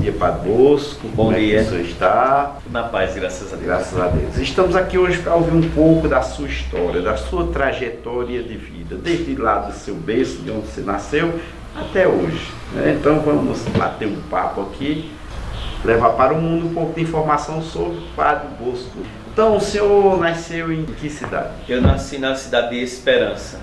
dia, Padre Bosco. Bom Como dia. é que o senhor está? Na paz, graças a Deus. Graças a Deus. Estamos aqui hoje para ouvir um pouco da sua história, da sua trajetória de vida, desde lá do seu berço, de onde você nasceu, até hoje, né? Então vamos bater um papo aqui, levar para o mundo um pouco de informação sobre o Padre Bosco. Então, o senhor nasceu em que cidade? Eu nasci na cidade de Esperança.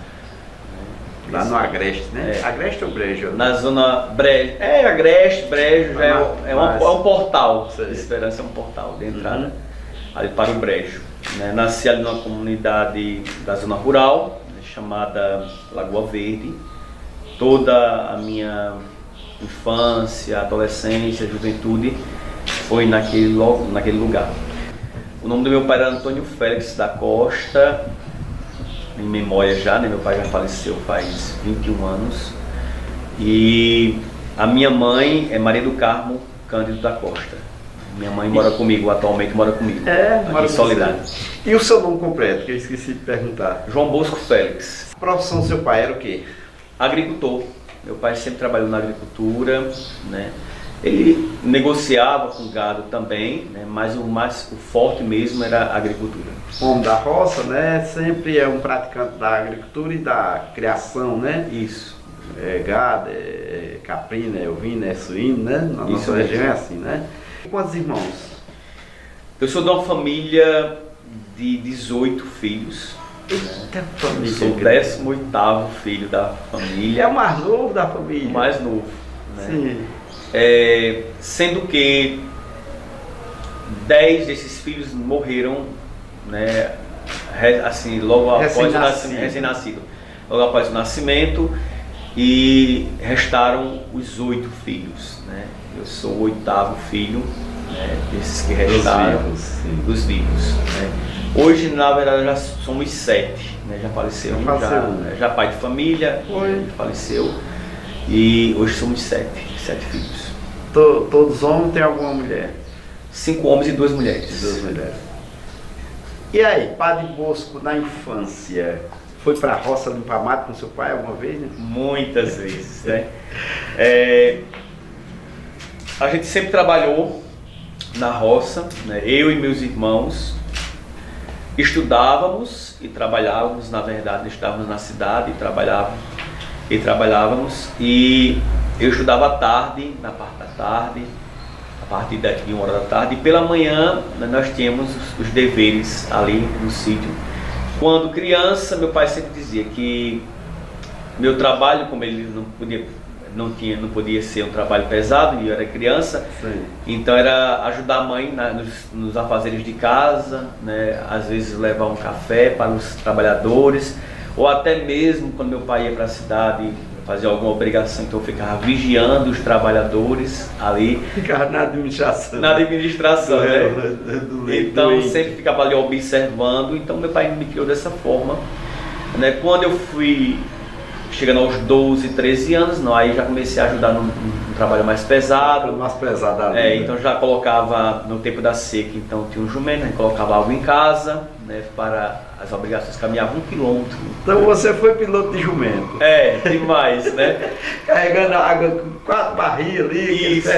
Lá no Agreste, né? É. Agreste ou Brejo? Na zona Brejo. Agreste, Brejo, já é um portal. Sei. Esperança é um portal de entrada ali para o Brejo. Né? Nasci ali numa comunidade da zona rural, né, chamada Lagoa Verde. Toda a minha infância, adolescência, juventude foi naquele lugar. O nome do meu pai era Antônio Félix da Costa, em memória já, né? Meu pai já faleceu faz 21 anos. E a minha mãe é Maria do Carmo Cândido da Costa. Minha mãe mora comigo, atualmente mora comigo, mora em Soledade. E o seu nome completo, que eu esqueci de perguntar? João Bosco Félix. A profissão do seu pai era o quê? Agricultor. Meu pai sempre trabalhou na agricultura, né? Ele negociava com gado também, né? Mas o forte mesmo era a agricultura. Homem da roça, né? Sempre é um praticante da agricultura e da criação, né? Isso. É gado, é caprino, é ovino, é suíno, né? Na nossa mesmo. região é assim, né? E quantos irmãos? Eu sou de uma família de 18 filhos. Eita, família. Sou o 18º filho da família. É o mais novo da família? O mais novo, né? Sim. Sendo que 10 desses filhos morreram, né, assim, logo após o nascimento, recém-nascido, logo após o nascimento, e restaram os 8 filhos, né? Eu sou o 8º filho, né, desses que restaram, dos vivos, né? Hoje, na verdade, já somos 7, né? Já faleceu, já pai de família, faleceu, e hoje somos 7 filhos. Todos homens, tem alguma mulher? 5 homens e 2 mulheres. 2 mulheres. E aí, Padre Bosco, na infância, foi para a roça limpar mato com seu pai alguma vez, né? Muitas vezes, né? A gente sempre trabalhou na roça, né? Eu e meus irmãos estudávamos e trabalhávamos, na verdade, estávamos na cidade e trabalhávamos, e eu estudava à tarde, na parte da tarde, a partir de 1 hora da tarde, e pela manhã nós tínhamos os deveres ali no sítio. Quando criança, meu pai sempre dizia que meu trabalho, como ele não podia ser um trabalho pesado, e eu era criança, sim, então era ajudar a mãe nos afazeres de casa, né? Às vezes levar um café para os trabalhadores, ou até mesmo quando meu pai ia para a cidade fazer alguma obrigação, então eu ficava vigiando os trabalhadores ali. Ficava na administração. Na administração, né? Então sempre ficava ali observando. Então meu pai me criou dessa forma, né? Quando eu fui chegando aos 12, 13 anos, aí já comecei a ajudar num trabalho mais pesado. Mais pesado ali. Então já colocava, no tempo da seca, então tinha um jumento, a gente colocava água em casa, né, para as obrigações, caminhava 1 quilômetro. Então você foi piloto de jumento? Demais, né? Carregando a água com 4 barris ali. Isso.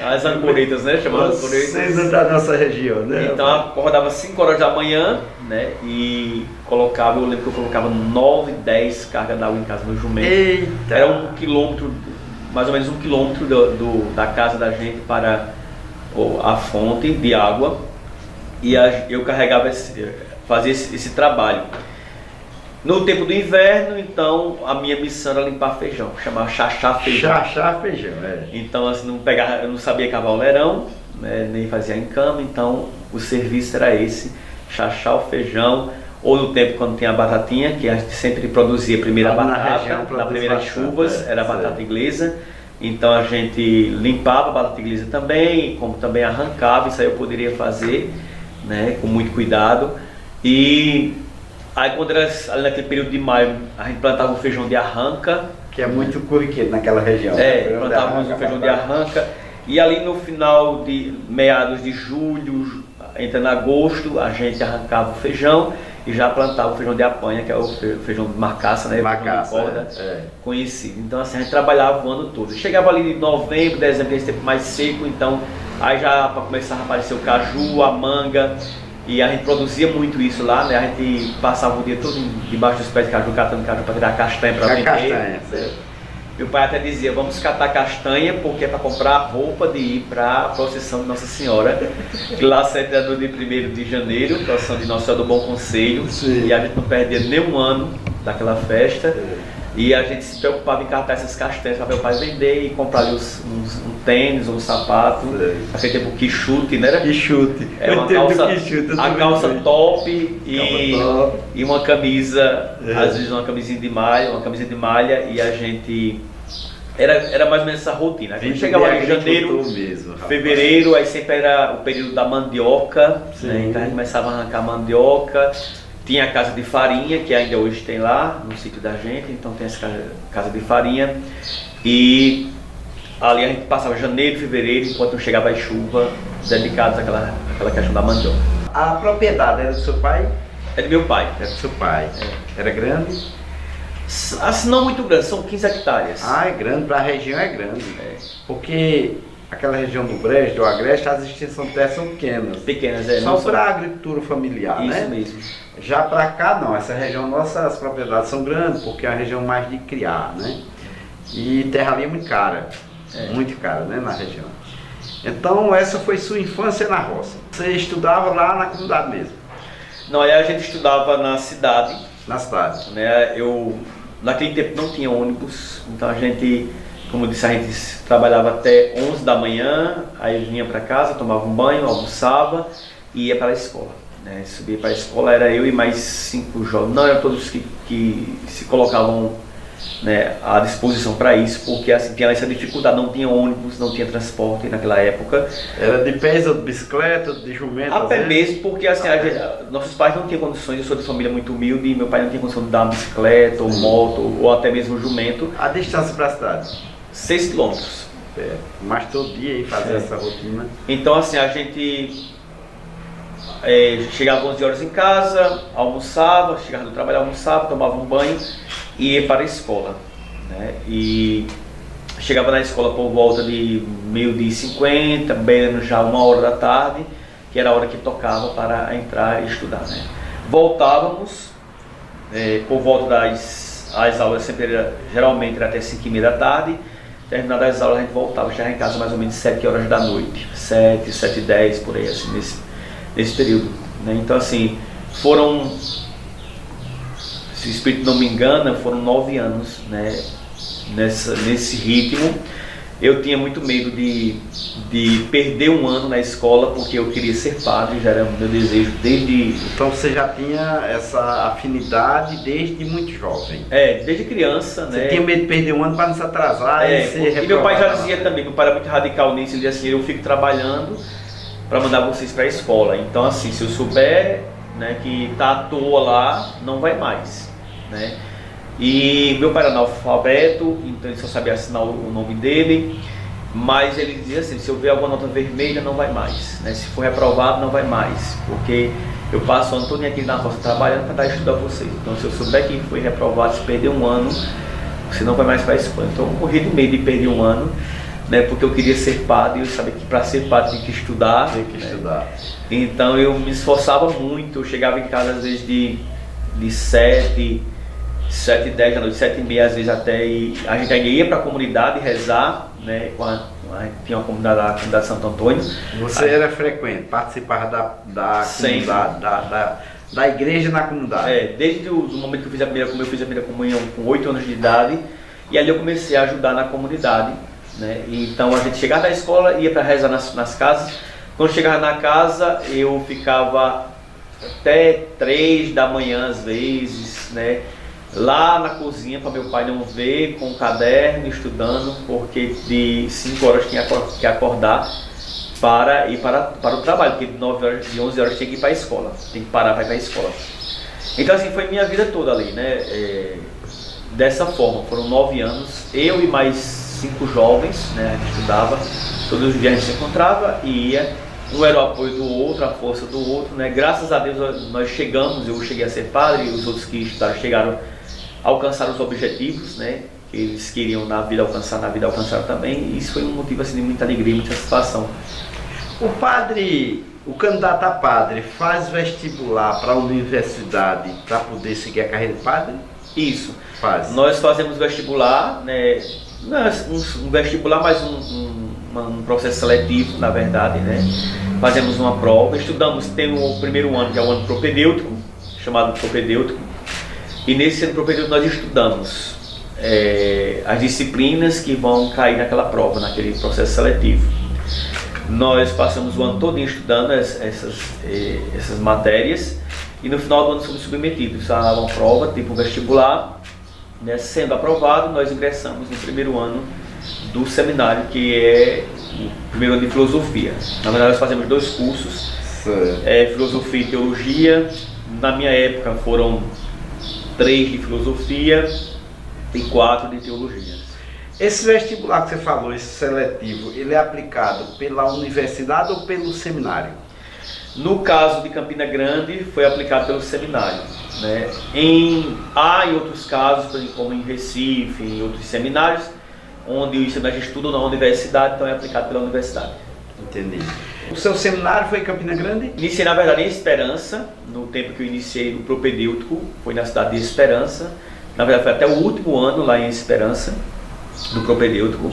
As ancoretas, né? Chamadas ancoretas. Vocês da nossa região, né? Então acordava 5 horas da manhã, né? E colocava, eu lembro que eu colocava 9, 10 cargas d'água em casa no jumento. Eita. Era 1 quilômetro, mais ou menos 1 quilômetro da casa da gente para a fonte de água. E eu carregava, fazia esse trabalho. No tempo do inverno, então, a minha missão era limpar feijão, chamava chachá feijão. Chachá feijão, Então, assim, eu não sabia cavar o leirão, né, nem fazia em cama, então o serviço era esse, chachá o feijão, ou no tempo quando tinha a batatinha, que a gente sempre produzia a primeira batata, na primeira de chuvas, era a batata inglesa. Então a gente limpava a batata inglesa também, como também arrancava, isso aí eu poderia fazer, né, com muito cuidado. E aí quando era ali naquele período de maio, a gente plantava o feijão de arranca. Que é muito corriqueiro naquela região. Plantávamos o feijão de arranca. E ali no final de meados de julho, entrando em agosto, a gente arrancava o feijão e já plantava o feijão de apanha, que é o feijão de marcaça, né? Marcaça, feijão de corda, conhecido. Então assim, a gente trabalhava o ano todo. Chegava ali em novembro, dezembro, esse tempo mais seco, então aí já começava a aparecer o caju, a manga, e a gente produzia muito isso lá, né? A gente passava o dia todo debaixo dos pés de caju, catando caju para tirar castanha para vender. Castanha, Meu pai até dizia, vamos catar castanha porque é para comprar roupa de ir para a procissão de Nossa Senhora, que lá sempre é no dia 1º de janeiro, procissão de Nossa Senhora do Bom Conselho. Sim. E a gente não perdia nenhum ano daquela festa. E a gente se preocupava em catar essas castanhas para meu pai vender e comprar ali um tênis ou um sapato. Naquele tempo que chute, né? Que chute. É uma calça, a calça top e uma camisa, às vezes uma camisinha de malha, e a gente era mais ou menos essa rotina. A gente chegava ali em janeiro, mesmo, fevereiro, aí sempre era o período da mandioca, né? Então a gente começava a arrancar mandioca. Tinha a casa de farinha, que ainda hoje tem lá no sítio da gente, então tem essa casa de farinha. E ali a gente passava janeiro, fevereiro, enquanto não chegava a chuva, dedicados àquela questão da mandioca. A propriedade era do seu pai? É do meu pai. Era do seu pai. Era grande? Assim, não muito grande, são 15 hectares. Ah, é grande, para a região é grande. Porque aquela região do Brejo, do Agreste, as extensões de terra são pequenas. Pequenas, só para a agricultura familiar, isso, né? Isso mesmo. Já para cá não, essa região nossa, as propriedades são grandes, porque é uma região mais de criar, né? E terra ali é muito cara, muito cara, né, na região. Então essa foi sua infância na roça. Você estudava lá na comunidade mesmo? Não, aí a gente estudava na cidade. Na cidade. Né? Naquele tempo não tinha ônibus, então a gente, como eu disse, a gente trabalhava até 11 da manhã, aí vinha para casa, tomava um banho, almoçava e ia para a escola. Né? Subia para a escola, era eu e mais 5 jovens, não eram todos que se colocavam, né, à disposição para isso, porque assim, tinha essa dificuldade, não tinha ônibus, não tinha transporte naquela época. Era de pés ou de bicicleta, de jumento? A pé mesmo, porque assim, nossos pais não tinham condições, eu sou de família muito humilde, e meu pai não tinha condição de dar uma bicicleta, ou moto, ou até mesmo jumento. A distância para a cidade? 6 quilômetros. Mas todo dia aí fazer essa rotina. Então assim, a gente chegava 11 horas em casa, almoçava, chegava do trabalho, almoçava, tomava um banho e ia para a escola, né? E chegava na escola por volta de 12h50, bem já 1h da tarde, que era a hora que tocava para entrar e estudar, né? Voltávamos por volta as aulas geralmente era até 5h30 da tarde. Terminadas as aulas a gente voltava, chegava em casa mais ou menos 7 horas da noite, 7h10 por aí, assim, nesse período, né? Então assim, se o espírito não me engana, foram 9 anos, né, nesse ritmo. Eu tinha muito medo de perder um ano na escola, porque eu queria ser padre, já era o meu desejo desde... Então você já tinha essa afinidade desde muito jovem? Desde criança, né? Você tinha medo de perder um ano para não se atrasar e ser reprovado? E meu pai já dizia também, meu pai era muito radical nisso, ele dizia assim, eu fico trabalhando para mandar vocês para a escola, então assim, se eu souber, né, que tá à toa lá, não vai mais, né? E meu pai era analfabeto, então ele só sabia assinar o nome dele, mas ele dizia assim, se eu ver alguma nota vermelha não vai mais, né? Se for reprovado não vai mais, porque eu passo o ano todo aqui na roça trabalhando para dar estudo a vocês, então se eu souber que foi reprovado, se perder um ano, você não vai mais para a escola. Então eu morri de medo de perder um ano, né, porque eu queria ser padre e eu sabia que para ser padre tinha que estudar. Então eu me esforçava muito, eu chegava em casa às vezes de 7h10 da noite, 7h30 às vezes até, e a gente ainda ia para a comunidade rezar, né, tinha uma comunidade lá, a comunidade Santo Antônio. Você era frequente, participava da comunidade, da igreja na comunidade? Desde o momento que eu fiz a primeira comunhão com 8 anos de idade, e ali eu comecei a ajudar na comunidade, né? Então a gente chegava da escola, ia para rezar nas casas. Quando chegava na casa, eu ficava até 3 da manhã às vezes, né, lá na cozinha para meu pai não ver, com o caderno, estudando, porque de 5 horas tinha que acordar para ir para o trabalho, porque de 11 horas tinha que ir para a escola, tem que parar para ir para a escola. Então assim, foi minha vida toda ali, né? Dessa forma, foram 9 anos, eu e mais 5 jovens, né? A gente estudava, todos os dias a gente se encontrava e ia um era o apoio do outro, a força do outro, né? Graças a Deus nós chegamos, eu cheguei a ser padre, e os outros que estudaram chegaram a alcançar os objetivos, né? Que eles queriam na vida alcançaram também, e isso foi um motivo assim, de muita alegria, muita satisfação. O candidato a padre faz vestibular para a universidade para poder seguir a carreira de padre? Isso. Faz. Nós fazemos vestibular, né? Não é um vestibular, mas um processo seletivo, na verdade, né? Fazemos uma prova, estudamos, tem o primeiro ano, que é o ano propedêutico, chamado propedêutico, e nesse ano propedêutico nós estudamos as disciplinas que vão cair naquela prova, naquele processo seletivo. Nós passamos o ano todo estudando essas matérias e no final do ano fomos submetidos a uma prova, tipo um vestibular, né? Sendo aprovado, nós ingressamos no primeiro ano do seminário, que é o primeiro ano de filosofia. Na verdade, nós fazemos 2 cursos, filosofia e teologia. Na minha época foram 3 de filosofia e 4 de teologia. Esse vestibular que você falou, esse seletivo, ele é aplicado pela universidade ou pelo seminário? No caso de Campina Grande, foi aplicado pelo seminário, né? Há em outros casos, como em Recife, em outros seminários, onde os seminários estudam na universidade, então é aplicado pela universidade. Entendi. O seu seminário foi em Campina Grande? Iniciei, na verdade, em Esperança. No tempo que eu iniciei no propedêutico, foi na cidade de Esperança. Na verdade, foi até o último ano lá em Esperança, do propedêutico.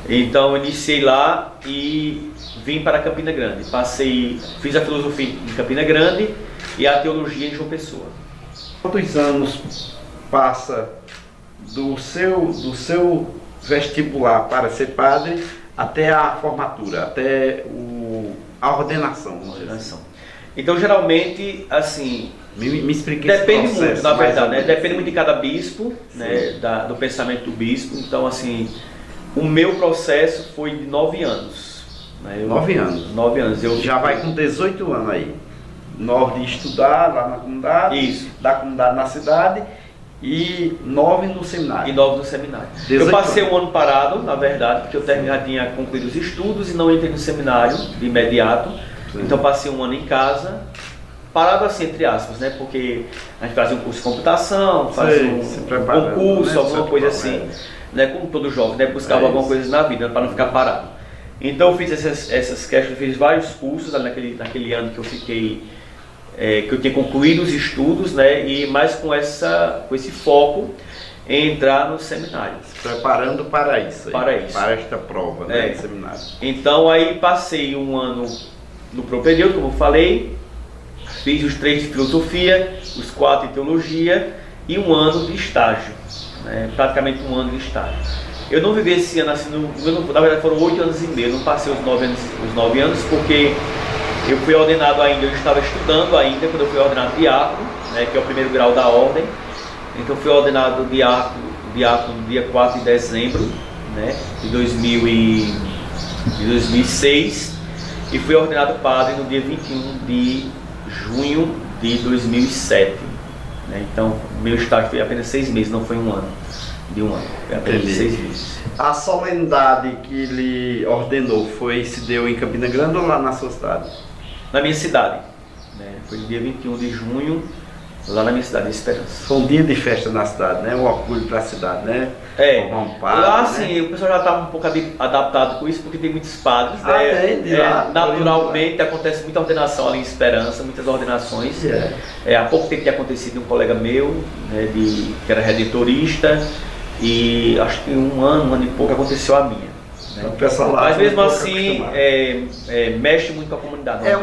Então, eu iniciei lá e vim para Campina Grande. Fiz a filosofia em Campina Grande e a teologia em João Pessoa. Quantos anos passa do seu vestibular para ser padre até a formatura, até a ordenação? Então, geralmente, assim, me explique depende esse processo, muito, na verdade, né? Depende sim. muito de cada bispo, né? Do pensamento do bispo. Então, assim, o meu processo foi de 9 anos. Né? 9 anos? 9 anos. Já vai com 18 anos aí. 9 de estudar lá na comunidade, Isso. Da comunidade na cidade, e 9 no seminário. E 9 no seminário. 18 Eu passei anos. um ano parado, na verdade, porque eu já tinha concluído os estudos e não entrei no seminário de imediato. Sim. Então passei um ano em casa, parado assim, entre aspas, né? Porque a gente fazia um curso de computação, fazia um concurso, né? alguma coisa assim, né? Como todo jovem, né? Buscava alguma coisa na vida, para não ficar parado. Então eu fiz essas questões, fiz vários cursos naquele ano que eu fiquei, que eu tinha concluído os estudos, né? E mais com esse foco em entrar no seminário. Se preparando para isso. Para isso. Para esta prova, né? Do seminário. Então aí passei um ano no propedêutico, como eu falei, fiz os 3 de filosofia, os 4 de teologia e um ano de estágio, né? Praticamente um ano de estágio. Eu não vivi esse ano assim, na verdade foram 8 anos e meio, não passei os 9 anos porque eu fui ordenado ainda, eu estava estudando ainda quando eu fui ordenado diácono, né, que é o primeiro grau da ordem. Então eu fui ordenado diácono no dia 4 de dezembro, né, de 2006 e fui ordenado padre no dia 21 de junho de 2007. Né? Então meu estágio foi apenas 6 meses, não foi um ano. De um ano, foi apenas 6 meses. A solenidade que ele ordenou se deu em Campina Grande ou lá na sua cidade? Na minha cidade, né? Foi no dia 21 de junho, lá na minha cidade, em Esperança. Foi um dia de festa na cidade, né? Um orgulho para a cidade, né? Lá assim, o pessoal já estava um pouco adaptado com isso, porque tem muitos padres, né? Naturalmente acontece muita ordenação ali em Esperança, muitas ordenações. Há pouco tempo tinha acontecido um colega meu, né, que era redentorista, e acho que um ano e pouco aconteceu a minha. Né? O pessoal lá mas mesmo assim, mexe muito com a comunidade. É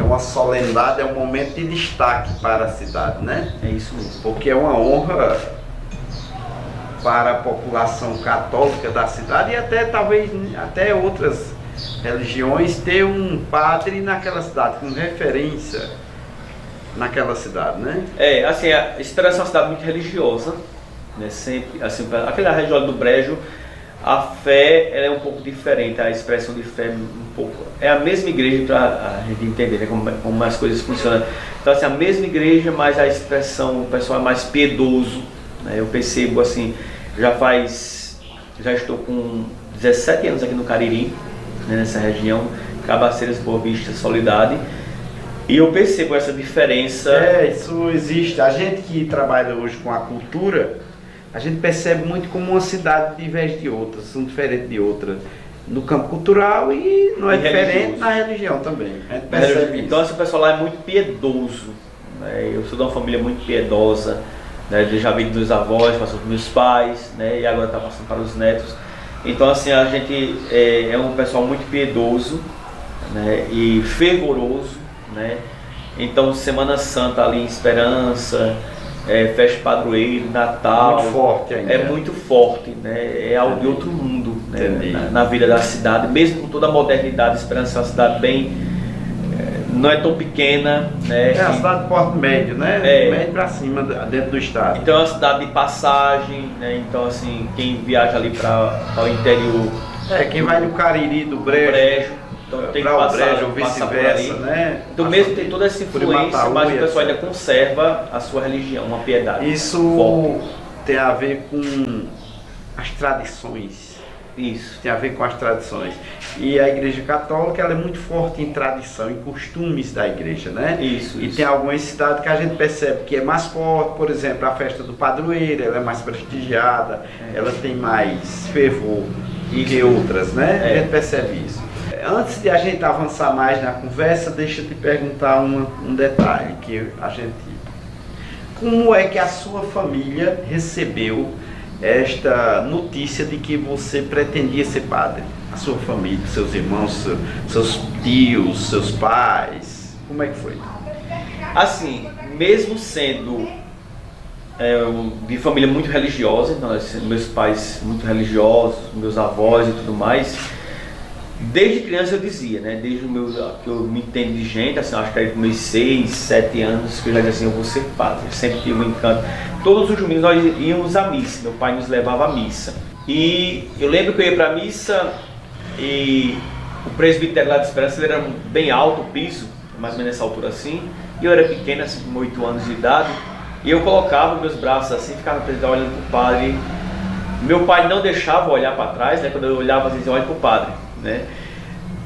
uma solenidade, é um momento de destaque para a cidade, né? É isso mesmo. Porque é uma honra para a população católica da cidade e até talvez até outras religiões ter um padre naquela cidade, com referência naquela cidade, né? Assim, a Esperança é uma cidade muito religiosa, né? Sempre, assim, aquela região do Brejo, a fé ela é um pouco diferente, a expressão de fé um pouco. É a mesma igreja para a gente entender, né, como as coisas funcionam. Então, assim, a mesma igreja, mas a expressão, o pessoal é mais piedoso. Né? Eu percebo assim, já estou com 17 anos aqui no Cariri, né, nessa região, Cabaceiras, Boa Vista, Soledade. E eu percebo essa diferença. Isso existe. A gente que trabalha hoje com a cultura, a gente percebe muito como uma cidade diverge de outras, são diferentes de outra. No campo cultural e não é diferente na religião também. A gente percebe então isso. esse pessoal lá é muito piedoso, né? Eu sou de uma família muito piedosa, né? Eu já vim dos avós, passou para meus pais, né? E agora está passando para os netos. Então assim, a gente é um pessoal muito piedoso, né? E fervoroso, né? Então Semana Santa ali em Esperança, festa padroeiro, Natal, Muito forte ainda. é muito forte, né? É algo de outro mundo, né? Na vida da cidade, mesmo com toda a modernidade. Esperança é uma cidade bem, não é tão pequena, né? É a cidade de porte médio, né? Médio para cima, dentro do estado. Então é uma cidade de passagem, né? Então assim, quem viaja ali para o interior, Quem vai no Cariri do Brejo, então tem que para o passar, Brejo ou passar por vice-versa, ali. né? Então mesmo tem toda essa por influência, Imataú, mas o pessoal ainda etc. conserva a sua religião, uma piedade. Isso forte. tem a ver com as tradições. Isso. Tem a ver com as tradições. E a Igreja Católica, ela é muito forte em tradição, em costumes da igreja, né? Isso. Tem algumas cidades que a gente percebe que é mais forte, por exemplo, a festa do padroeiro, ela é mais prestigiada, ela tem mais fervor que outras, né? A gente percebe isso. Antes de a gente avançar mais na conversa, deixa eu te perguntar um detalhe que a gente... Como é que a sua família recebeu esta notícia de que você pretendia ser padre? A sua família, seus irmãos, seus tios, seus pais, como é que foi? Assim, mesmo sendo de família muito religiosa, meus pais muito religiosos, meus avós e tudo mais, desde criança eu dizia, né? Desde que eu me entendo de gente, assim, acho que aí com meus 6, 7 anos, que eu já dizia assim, eu vou ser padre. Eu sempre tive um encanto. Todos os domingos nós íamos à missa, meu pai nos levava à missa. E eu lembro que eu ia para a missa e o presbitério lá de Esperança, ele era bem alto, o piso, mais ou menos nessa altura assim, e eu era pequeno, assim, com 8 anos de idade, e eu colocava meus braços assim, ficava olhando para o padre. Meu pai não deixava eu olhar para trás, né? Quando eu olhava, assim, olha para o padre, né?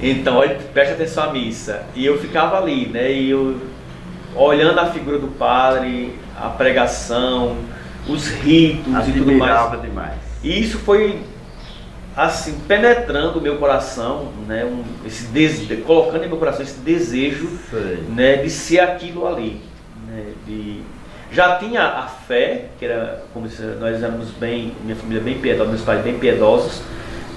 Então, preste atenção à missa. E eu ficava ali, né? E eu olhando a figura do padre, a pregação, os ritos e tudo mais. Admirava demais. E isso foi assim penetrando o meu coração, né? Colocando em meu coração esse desejo, né? De ser aquilo ali, né? Já tinha a fé, que era como se nós éramos bem, minha família bem piedosa, meus pais bem piedosos,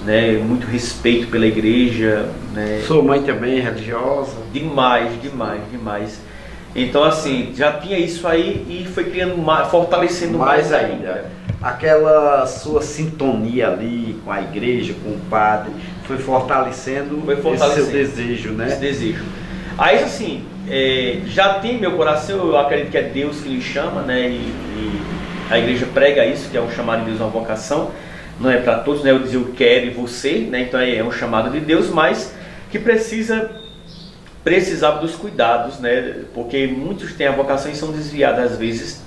né? Muito respeito pela igreja, né? Sua mãe também religiosa? Demais. Então assim, já tinha isso aí e foi criando fortalecendo mais ainda. Aquela sua sintonia ali com a igreja, com o padre, foi fortalecendo esse seu desejo, né? Esse desejo. Aí assim, já tem meu coração, eu acredito que é Deus que lhe chama, né? E a igreja prega isso, que é um chamado de Deus, uma vocação. Não é para todos, né? Eu dizia eu quero e você, né? Então é um chamado de Deus, mas que precisava dos cuidados, né? Porque muitos têm a vocação e são desviados às vezes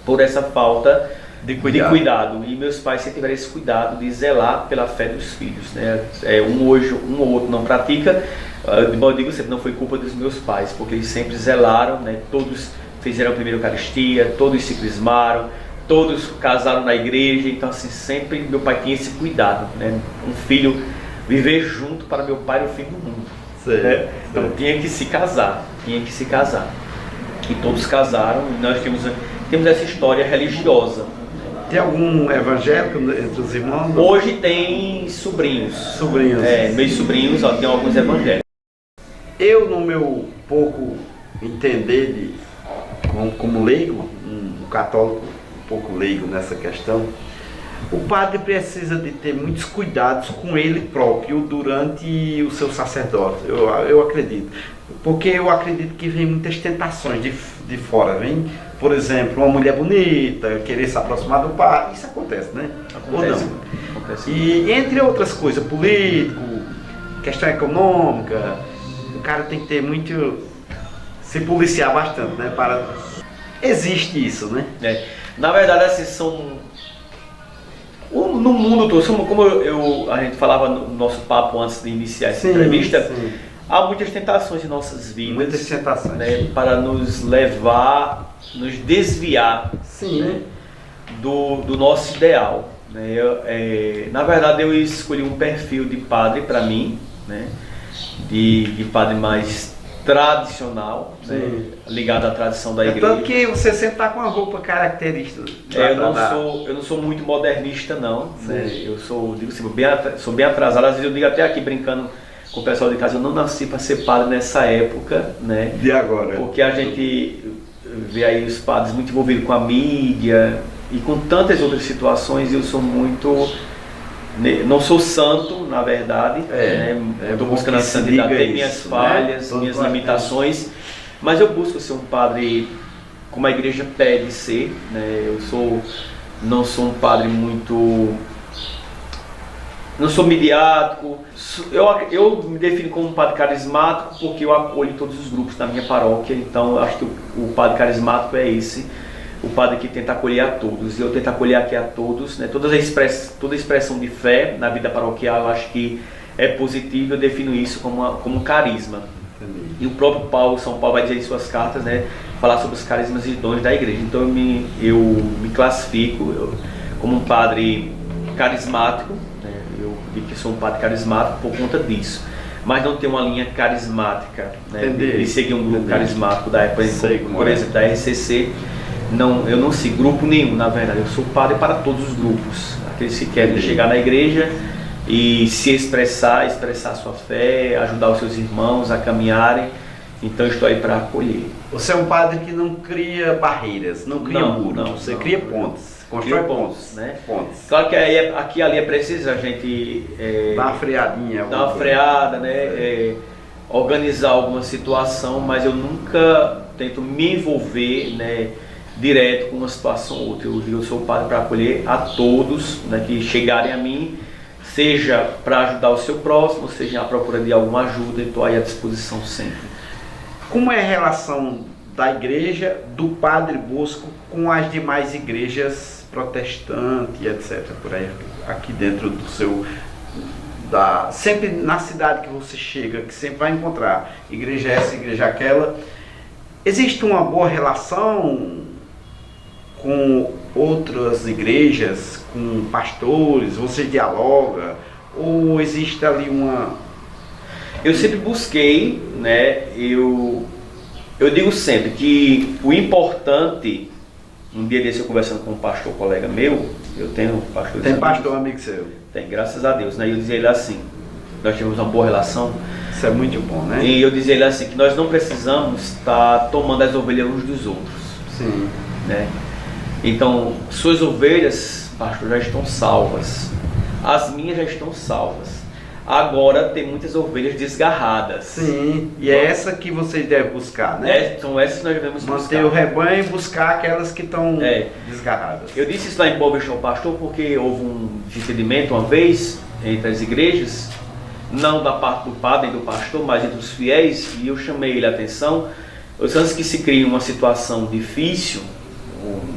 por essa falta de cuidado. E meus pais sempre tiveram esse cuidado de zelar pela fé dos filhos, né? Um ou outro não pratica, eu digo sempre, não foi culpa dos meus pais, porque eles sempre zelaram, né? Todos fizeram a primeira Eucaristia, todos se crismaram, todos casaram na igreja. Então assim, sempre meu pai tinha esse cuidado, né? Um filho viver junto para meu pai era o fim do mundo, né? Então tinha que se casar. E todos casaram, e nós temos essa história religiosa. Tem algum evangélico entre os irmãos? Hoje tem sobrinhos. Meus sobrinhos, tem alguns evangélicos. Eu, no meu pouco entender como leigo, um católico um pouco leigo nessa questão, o padre precisa de ter muitos cuidados com ele próprio durante o seu sacerdócio, eu acredito. Porque eu acredito que vem muitas tentações de fora, vem, por exemplo, uma mulher bonita, querer se aproximar do padre, isso acontece, né? Acontece. E entre outras coisas, político, questão econômica, o cara tem que ter muito, se policiar bastante, né? Existe isso, né? Na verdade, assim, No mundo todo, como a gente falava no nosso papo antes de iniciar essa entrevista, sim. Há muitas tentações em nossas vidas. Muitas tentações. Né, para nos levar, nos desviar, né, do nosso ideal. Né? Na verdade, eu escolhi um perfil de padre para mim, né, de padre mais tradicional, né, ligado à tradição da igreja. Tanto que você sempre está com uma roupa característica. Eu não sou muito modernista, não. Né? Eu sou bem atrasado. Às vezes eu digo até aqui brincando com o pessoal de casa, eu não nasci para ser padre nessa época, né? De agora. Porque a gente vê aí os padres muito envolvidos com a mídia e com tantas outras situações, e eu sou muito... Não sou santo, na verdade, estou buscando a santidade, tem minhas falhas, né? Minhas limitações, mas eu busco ser um padre como a igreja pede ser, né? Não sou um padre muito... Não sou midiático, eu me defino como um padre carismático porque eu acolho todos os grupos da minha paróquia, então acho que o padre carismático é esse, o padre que tenta acolher a todos, e eu tento acolher aqui a todos, né? Toda expressão de fé na vida paroquial eu acho que é positivo, eu defino isso como um carisma. Entendi. E o próprio São Paulo vai dizer em suas cartas, né, falar sobre os carismas e dons da igreja, então eu me classifico como um padre carismático. Eu digo que sou um padre carismático por conta disso, mas não tenho uma linha carismática, né, de seguir um grupo carismático da época, por exemplo, da RCC. Não, eu não sigo grupo nenhum, na verdade. Eu sou padre para todos os grupos, aqueles que querem chegar na igreja e se expressar sua fé, ajudar os seus irmãos a caminharem. Então eu estou aí para acolher. Você é um padre que não cria barreiras, não cria muros, você cria pontes. Constrói pontos, né? Pontos. Claro que aqui e ali é preciso a gente dar uma freadinha, dar uma freada, né? Organizar alguma situação, mas eu nunca tento me envolver, né, direto com uma situação ou outra. Eu sou padre para acolher a todos, né, que chegarem a mim, seja para ajudar o seu próximo, seja à procura de alguma ajuda, estou aí à disposição sempre. Como é a relação da igreja, do Padre Bosco com as demais igrejas protestantes e etc, por aí, aqui dentro do seu, sempre na cidade que você chega, que sempre vai encontrar igreja essa, igreja aquela, existe uma boa relação com outras igrejas, com pastores, você dialoga, ou existe ali uma... Eu sempre busquei, né, eu digo sempre que o importante, um dia desse eu conversando com um pastor colega meu, eu tenho um pastor... Tem pastor amigo seu? Tem, graças a Deus, né? E eu dizia ele assim, nós tivemos uma boa relação. Isso é muito bom, né? E eu dizia ele assim, que nós não precisamos estar tomando as ovelhas uns dos outros. Sim. Né? Então, suas ovelhas, pastor, já estão salvas. As minhas já estão salvas. Agora tem muitas ovelhas desgarradas. Sim, e é essa que vocês devem buscar, né? São essas que nós devemos buscar. Manter o rebanho e buscar aquelas que estão desgarradas. Eu disse isso lá em Boa Vista ao pastor porque houve um entendimento uma vez entre as igrejas, não da parte do padre e do pastor, mas entre os fiéis, e eu chamei ele a atenção. Antes que se crie uma situação difícil,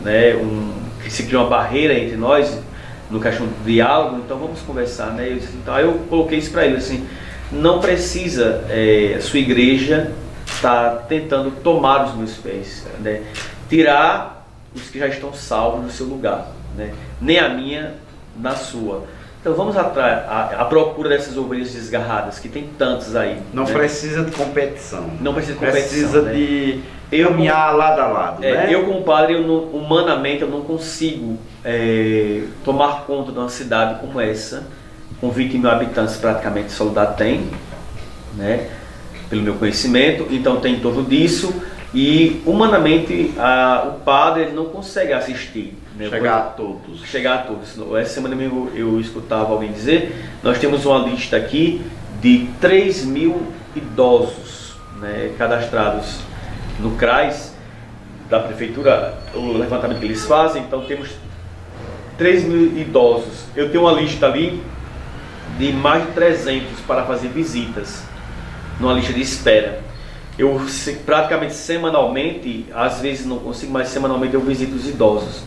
né, que se crie uma barreira entre nós, no questão do diálogo, então vamos conversar, né? Então eu coloquei isso para ele, assim, não precisa a sua igreja estar tentando tomar os meus pés, né? Tirar os que já estão salvos no seu lugar, né? Nem a minha na sua. Então vamos à procura dessas ovelhas desgarradas, que tem tantas aí. Não, né? Precisa de competição. Não precisa de competição. Precisa, né, de caminhar lado a lado, né? Eu como padre, humanamente, eu não consigo tomar conta de uma cidade como essa, com 20 mil habitantes praticamente, Soledade tem, né? Pelo meu conhecimento, então tem em torno disso, e humanamente o padre ele não consegue assistir. Né? Chegar a todos. Chegar a todos. Essa semana mesmo eu escutava alguém dizer, nós temos uma lista aqui de 3 mil idosos, né, cadastrados no CRAS da prefeitura, o levantamento que eles fazem. Então temos 3 mil idosos. Eu tenho uma lista ali de mais de 300 para fazer visitas, numa lista de espera. Eu praticamente semanalmente, às vezes não consigo, mas semanalmente eu visito os idosos,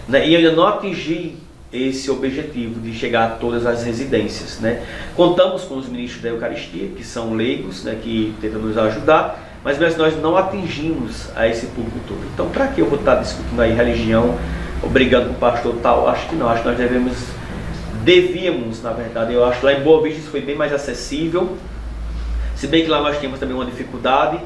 né? E eu ainda não atingi esse objetivo de chegar a todas as residências, né? Contamos com os ministros da Eucaristia, que são leigos, né, que tentam nos ajudar, mas nós não atingimos a esse público todo. Então, para que eu vou estar discutindo aí religião, obrigando o pastor tal? Acho que não, acho que nós devíamos, na verdade, eu acho que lá em Boa Vista isso foi bem mais acessível, se bem que lá nós temos também uma dificuldade,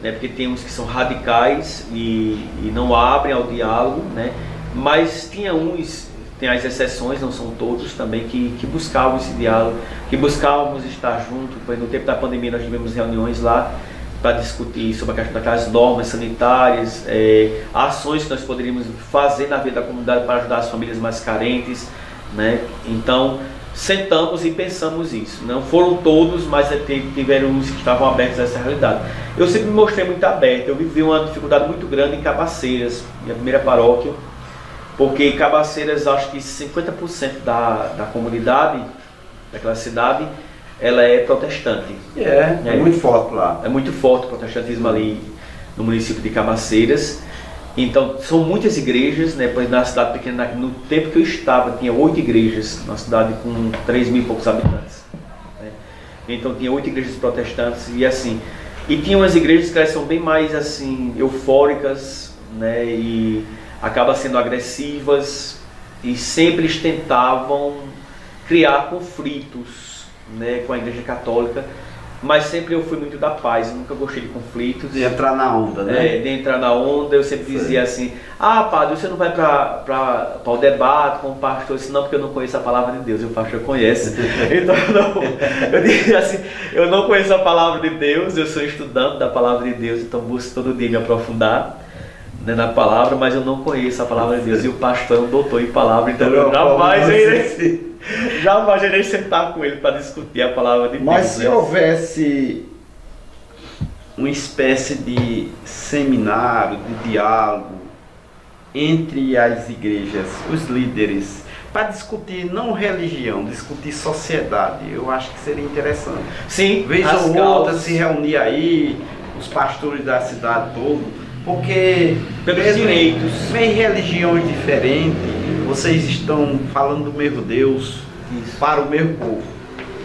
né, porque tem uns que são radicais e não abrem ao diálogo, né, mas tem as exceções, não são todos também, que buscavam esse diálogo, que buscávamos estar juntos. No tempo da pandemia nós tivemos reuniões lá para discutir sobre a questão daquelas normas sanitárias, ações que nós poderíamos fazer na vida da comunidade para ajudar as famílias mais carentes, né? Então sentamos e pensamos isso. Não foram todos, mas tiveram uns que estavam abertos a essa realidade. Eu sempre me mostrei muito aberto. Eu vivi uma dificuldade muito grande em Cabaceiras, minha primeira paróquia, porque em Cabaceiras acho que 50% da comunidade daquela cidade ela é protestante. É muito forte lá. É muito forte o protestantismo ali no município de Cabaceiras. Então são muitas igrejas, né? Pois na cidade pequena, no tempo que eu estava, tinha 8 igrejas, uma cidade com 3 mil e poucos habitantes, né? Então tinha 8 igrejas protestantes e assim. E tinha umas igrejas que elas são bem mais assim eufóricas, né? E acabam sendo agressivas e sempre eles tentavam criar conflitos, né, com a Igreja Católica, mas sempre eu fui muito da paz, eu nunca gostei de conflitos. De entrar na onda, né? De entrar na onda, eu sempre dizia assim, padre, você não vai para o debate com o pastor, senão porque eu não conheço a palavra de Deus, e o pastor conhece. Então eu dizia assim, eu não conheço a palavra de Deus, eu sou estudante da palavra de Deus, então busco todo dia me aprofundar, né, na palavra, mas eu não conheço a palavra de Deus, e o pastor é um doutor em palavra, então eu jamais irei sentar com ele para discutir a palavra de Deus. Mas se houvesse uma espécie de seminário, de diálogo entre as igrejas, os líderes, para discutir não religião, discutir sociedade, eu acho que seria interessante. Sim, vez ou outra se reunir aí, os pastores da cidade toda, porque pelos direitos, em religiões diferentes, vocês estão falando do mesmo Deus, isso, para o mesmo povo.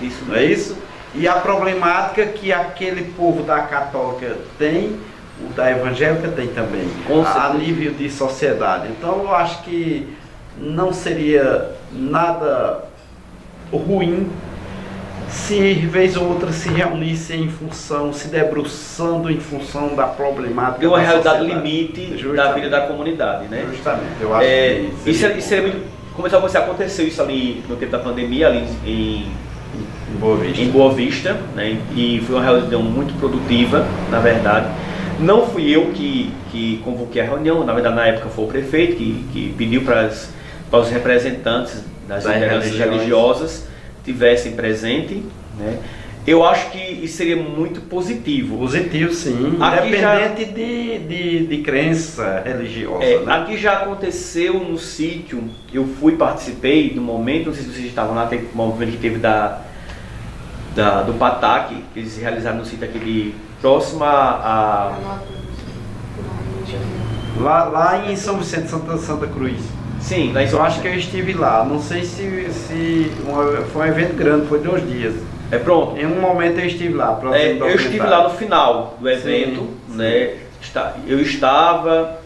Isso, não é isso? E a problemática que aquele povo da católica tem, o da evangélica tem também, a nível de sociedade. Então eu acho que não seria nada ruim se vez ou outra se reunissem em função, se debruçando em função da problemática de uma da realidade sociedade. limite Justamente. Da vida da comunidade, né? Justamente, eu acho que isso seria muito, como aconteceu isso ali no tempo da pandemia, ali em Boa Vista, né? E foi uma reunião muito produtiva, na verdade. Não fui eu que convoquei a reunião, na verdade na época foi o prefeito que pediu para os representantes das lideranças religiosas tivessem presente, né? Eu acho que isso seria muito positivo. Positivo, sim. Independente de crença religiosa. Né? Aqui já aconteceu no sítio, eu participei do momento, não sei se vocês estavam lá, tem um movimento que teve do Pataque, que eles realizaram no sítio aqui próximo a lá em São Vicente, Santa Cruz. Sim, lá em São Vicente. Eu acho que eu estive lá, não sei se foi um evento grande, foi 2 dias. Pronto. Em um momento eu estive lá. Eu estive lá no final do evento, sim, né? Sim. Eu estava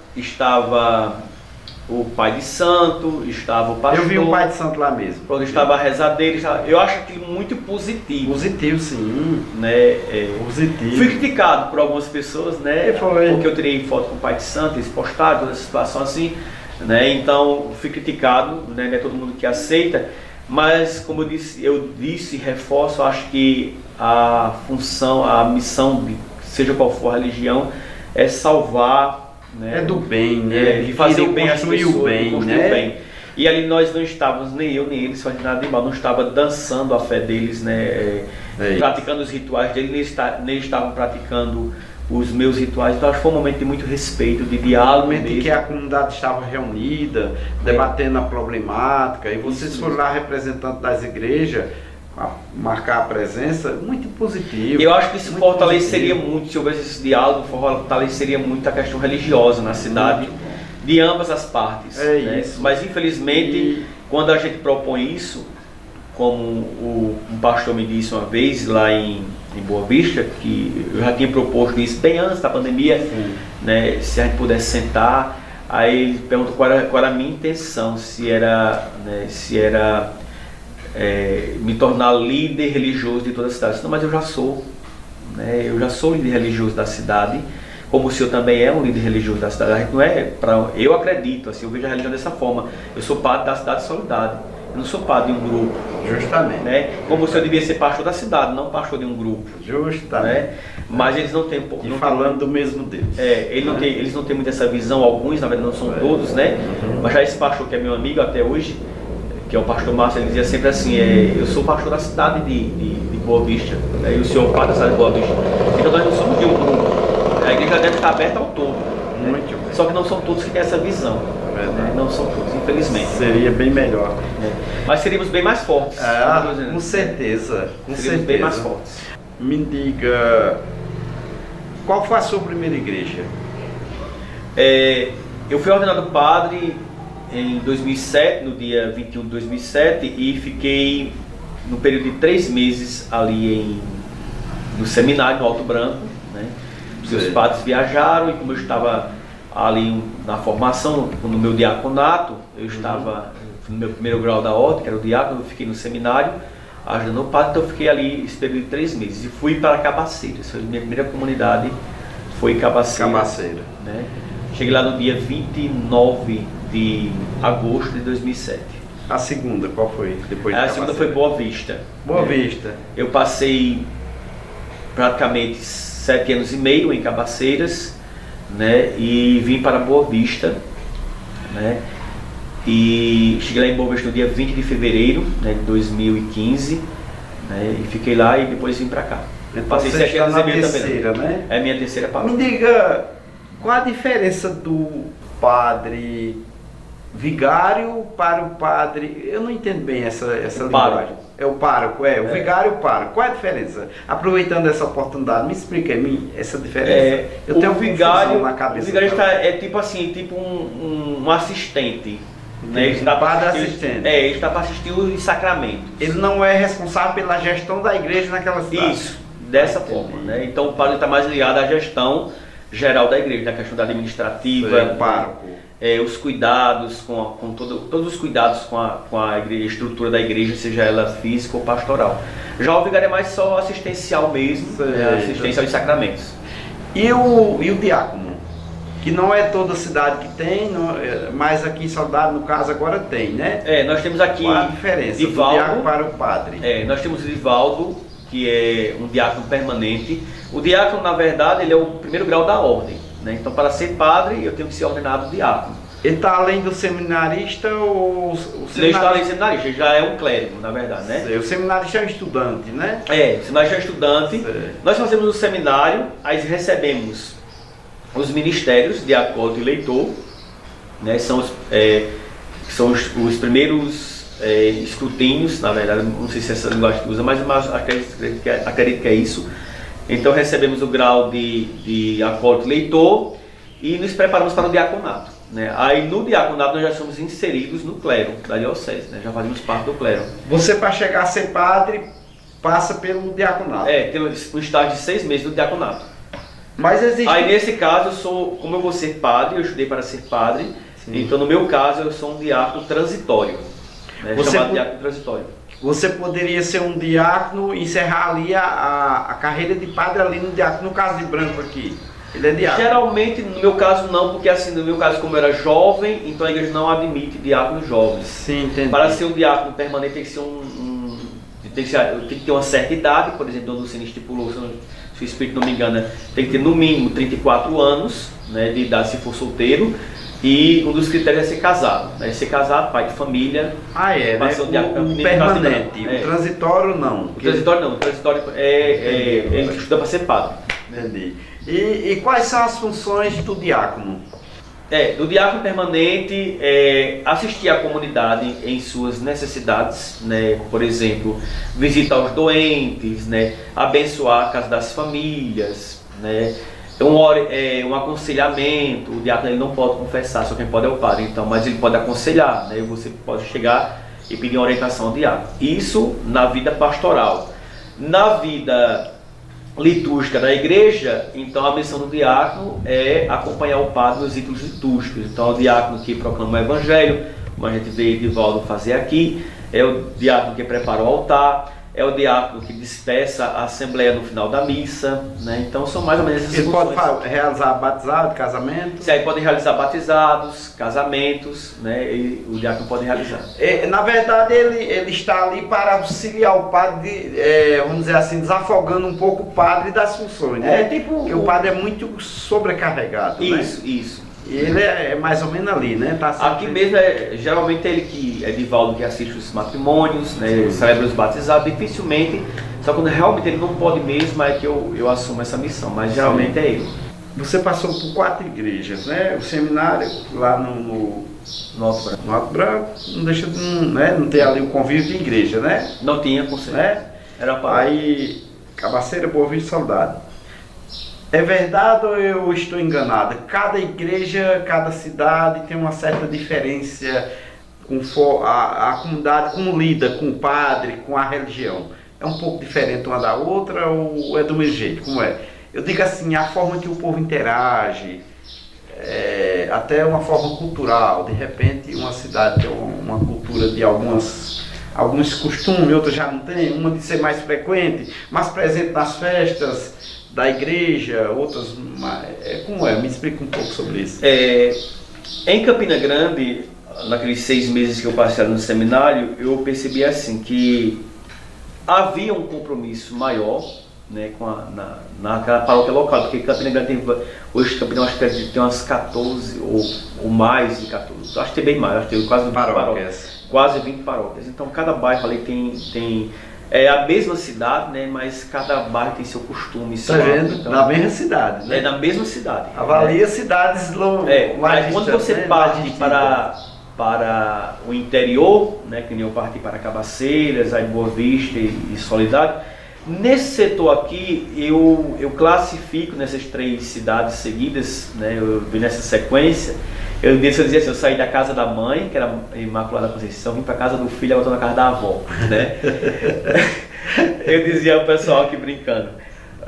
o pai de santo, estava o pastor. Eu vi o pai de santo lá mesmo. Pronto, estava a rezadeira. Eu acho aquilo muito positivo. Positivo, sim. Né? Positivo. Fui criticado por algumas pessoas, né? Foi. Porque eu tirei foto com o pai de santo, eles postaram toda essa situação assim, né? Então fui criticado, né? Não é todo mundo que aceita. Mas como eu disse e reforço, acho que a função, a missão, seja qual for a religião, é salvar, né? É do bem, né? De fazer o bem às pessoas, o bem, né? O bem. E ali nós não estávamos, nem eu nem eles, fazendo nada de mal, não estava dançando a fé deles, né? Praticando os rituais deles, nem estavam praticando os meus rituais. Então acho que foi um momento de muito respeito, de diálogo mesmo. Em que a comunidade estava reunida, debatendo a problemática, e vocês foram lá representantes das igrejas, marcar a presença, muito positivo. Eu acho que isso fortaleceria muito, se houvesse esse diálogo, fortaleceria muito a questão religiosa na cidade, de ambas as partes. Né? Isso. Mas infelizmente quando a gente propõe isso, como um pastor me disse uma vez lá em Boa Vista, que eu já tinha proposto isso bem antes da pandemia, né, se a gente pudesse sentar, aí ele perguntou qual era a minha intenção, se era me tornar líder religioso de toda a cidade. Não, mas eu já sou, né, eu já sou líder religioso da cidade, como o senhor também é um líder religioso da cidade. A gente não é eu acredito, assim, eu vejo a religião dessa forma. Eu sou padre da cidade de Soledade, eu não sou padre de um grupo. Justamente. Né? Como o senhor devia ser pastor da cidade, não pastor de um grupo. Justamente. Né? Mas eles não têm... E falando do mesmo Deus. Eles não têm muito essa visão, alguns, na verdade não são todos, né? Mas já esse pastor que é meu amigo até hoje, que é o pastor Márcio, ele dizia sempre assim, eu sou pastor da cidade de Boa Vista, né? E o senhor padre da cidade de Boa Vista. Então nós não somos de um grupo. A igreja deve estar aberta ao todo. Muito bem. Só que não são todos que têm essa visão. Né? Não são todos, infelizmente. Seria bem melhor. Mas seríamos bem mais fortes. Com certeza. Seríamos bem mais fortes. Me diga, qual foi a sua primeira igreja? Eu fui ordenado padre em 2007, no dia 21 de 2007, e fiquei no período de 3 meses ali no seminário, no Alto Branco. Né? Os padres viajaram e como eu estava ali na formação, no meu diaconato, eu estava no meu primeiro grau da ordem, que era o diácono, eu fiquei no seminário, ajudando o padre, então eu fiquei ali esse período de 3 meses e fui para Cabaceiras. Minha primeira comunidade foi Cabaceiras. Né? Cheguei lá no dia 29 de agosto de 2007. A segunda, qual foi? Depois de a segunda foi Boa Vista. Boa Vista. Eu passei praticamente 7 anos e meio em Cabaceiras, né, e vim para Boa Vista, né, e cheguei lá em Boa Vista no dia 20 de fevereiro, né, de 2015, né, e fiquei lá e depois vim para cá. Passei 7 anos e meio terceira, também, né? É a minha terceira palavra. Me diga, qual a diferença do padre vigário para o padre... Eu não entendo bem essa linguagem. É o pároco, o vigário e o pároco. Qual é a diferença? Aproveitando essa oportunidade, me explica a mim essa diferença. Eu tenho vigário na cabeça. O vigário é tipo assim, tipo um assistente. Né? Ele está padre assistente. Ele está para assistir os sacramentos. Ele não é responsável pela gestão da igreja naquela cidade. Isso, dessa forma. Né? Então o padre está mais ligado à gestão geral da igreja, na questão da administrativa. O pároco. Os cuidados, todos os cuidados com a igreja, a estrutura da igreja, seja ela física ou pastoral. Já o vigário é mais só assistencial mesmo, assistência aos sacramentos. E o diácono? Que não é toda cidade que tem, mas aqui em Soledade, no caso, agora tem, né? Nós temos aqui... Qual a diferença do diácono para o padre? Nós temos o Divaldo, que é um diácono permanente. O diácono, na verdade, ele é o primeiro grau da ordem. Né? Então, para ser padre, eu tenho que ser ordenado diácono. Ele está além do seminarista ou o seminarista? Ele está além do seminarista, ele já é um clérigo, na verdade, né? O seminarista é um estudante, né? O seminarista é um estudante. Nós fazemos o seminário, aí recebemos os ministérios de acólito e leitor, né? São os primeiros escrutínios, na verdade, não sei se essa linguagem que usa, mas acredito que é isso. Então recebemos o grau de acólito e leitor e nos preparamos para o diaconato. Né? Aí no diaconato nós já somos inseridos no clero da diocese, né? Já fazemos parte do clero. Você, para chegar a ser padre, passa pelo diaconato? Tem um estágio de 6 meses no diaconato. Mas existe... Aí nesse caso, como eu vou ser padre, eu estudei para ser padre, então no meu caso eu sou um diácono transitório, né? Chamado diácono transitório. Você poderia ser um diácono e encerrar ali a carreira de padre ali no diácono, no caso de Branco aqui. Ele é diácono. Geralmente, no meu caso não, porque assim, no meu caso como eu era jovem, então a igreja não admite diáconos jovens. Sim, entendi. Para ser um diácono permanente tem que ser tem que ter uma certa idade, por exemplo, Dona Lucina estipulou, se o espírito não me engana, tem que ter no mínimo 34 anos, né, de idade se for solteiro. E um dos critérios é ser casado, né? Ser casado, pai de família. Né? O permanente, o transitório não. O transitório não, o transitório ele estuda para ser padre. Entendi. E quais são as funções do diácono? Do diácono permanente assistir a comunidade em suas necessidades, né? Por exemplo, visitar os doentes, né? Abençoar a casa das famílias, né? Um aconselhamento. O diácono ele não pode confessar, só quem pode é o padre, então, mas ele pode aconselhar, né? Você pode chegar e pedir uma orientação ao diácono. Isso na vida pastoral. Na vida litúrgica da igreja, então a missão do diácono é acompanhar o padre nos ritos litúrgicos. Então é o diácono que proclama o evangelho, como a gente vê Edivaldo fazer aqui, é o diácono que prepara o altar, é o diácono que despeça a assembleia no final da missa, né? Então são mais ou menos essas funções. Ele pode realizar batizado, casamento? Sim, aí pode realizar batizados, casamentos, né? E o diácono pode realizar. Na verdade, ele está ali para auxiliar o padre, vamos dizer assim, desafogando um pouco o padre das funções, né? Porque o padre é muito sobrecarregado, isso, né? Isso. E ele é mais ou menos ali, né? Tá aqui mesmo, geralmente ele que é Edivaldo que assiste os matrimônios, né? Celebra os batizados, dificilmente, só quando realmente ele não pode mesmo é que eu assumo essa missão, mas geralmente é ele. Você passou por 4 igrejas, né? O seminário lá no Alto Branco, não deixa de não ter ali o convívio de igreja, né? Não tinha, com certeza. Né? Era para... Aí, Cabaceira, Boa Vista, Saudade. É verdade ou eu estou enganado? Cada igreja, cada cidade tem uma certa diferença com a comunidade, como lida com o padre, com a religião. É um pouco diferente uma da outra ou é do mesmo jeito? Como é? Eu digo assim, a forma que o povo interage, até uma forma cultural. De repente, uma cidade tem uma cultura de alguns costumes, outras já não tem. Uma de ser mais frequente, mais presente nas festas da igreja, outras... Como é? Me explica um pouco sobre isso. Em Campina Grande, naqueles 6 meses que eu passei no seminário, eu percebi assim, que havia um compromisso maior, né, naquela paróquia local, porque Campina Grande tem, hoje Campina acho que tem umas 14 ou mais de 14, acho que tem bem mais, acho que tem quase 20 paróquias. Quase 20 paróquias. Então cada bairro ali tem a mesma cidade, né, mas cada bairro tem seu costume. Está vendo? Então, na mesma cidade, né? Na mesma cidade. Avalia cidades mais quando você parte para o interior, né, que nem eu parti para Cabaceiras, aí Boa Vista e Soledade, nesse setor aqui eu classifico nessas 3 cidades seguidas, né, eu vi nessa sequência. Eu dizia assim, eu saí da casa da mãe, que era Imaculada Conceição, vim para casa do filho, agora estou na casa da avó, né? Eu dizia ao pessoal aqui brincando,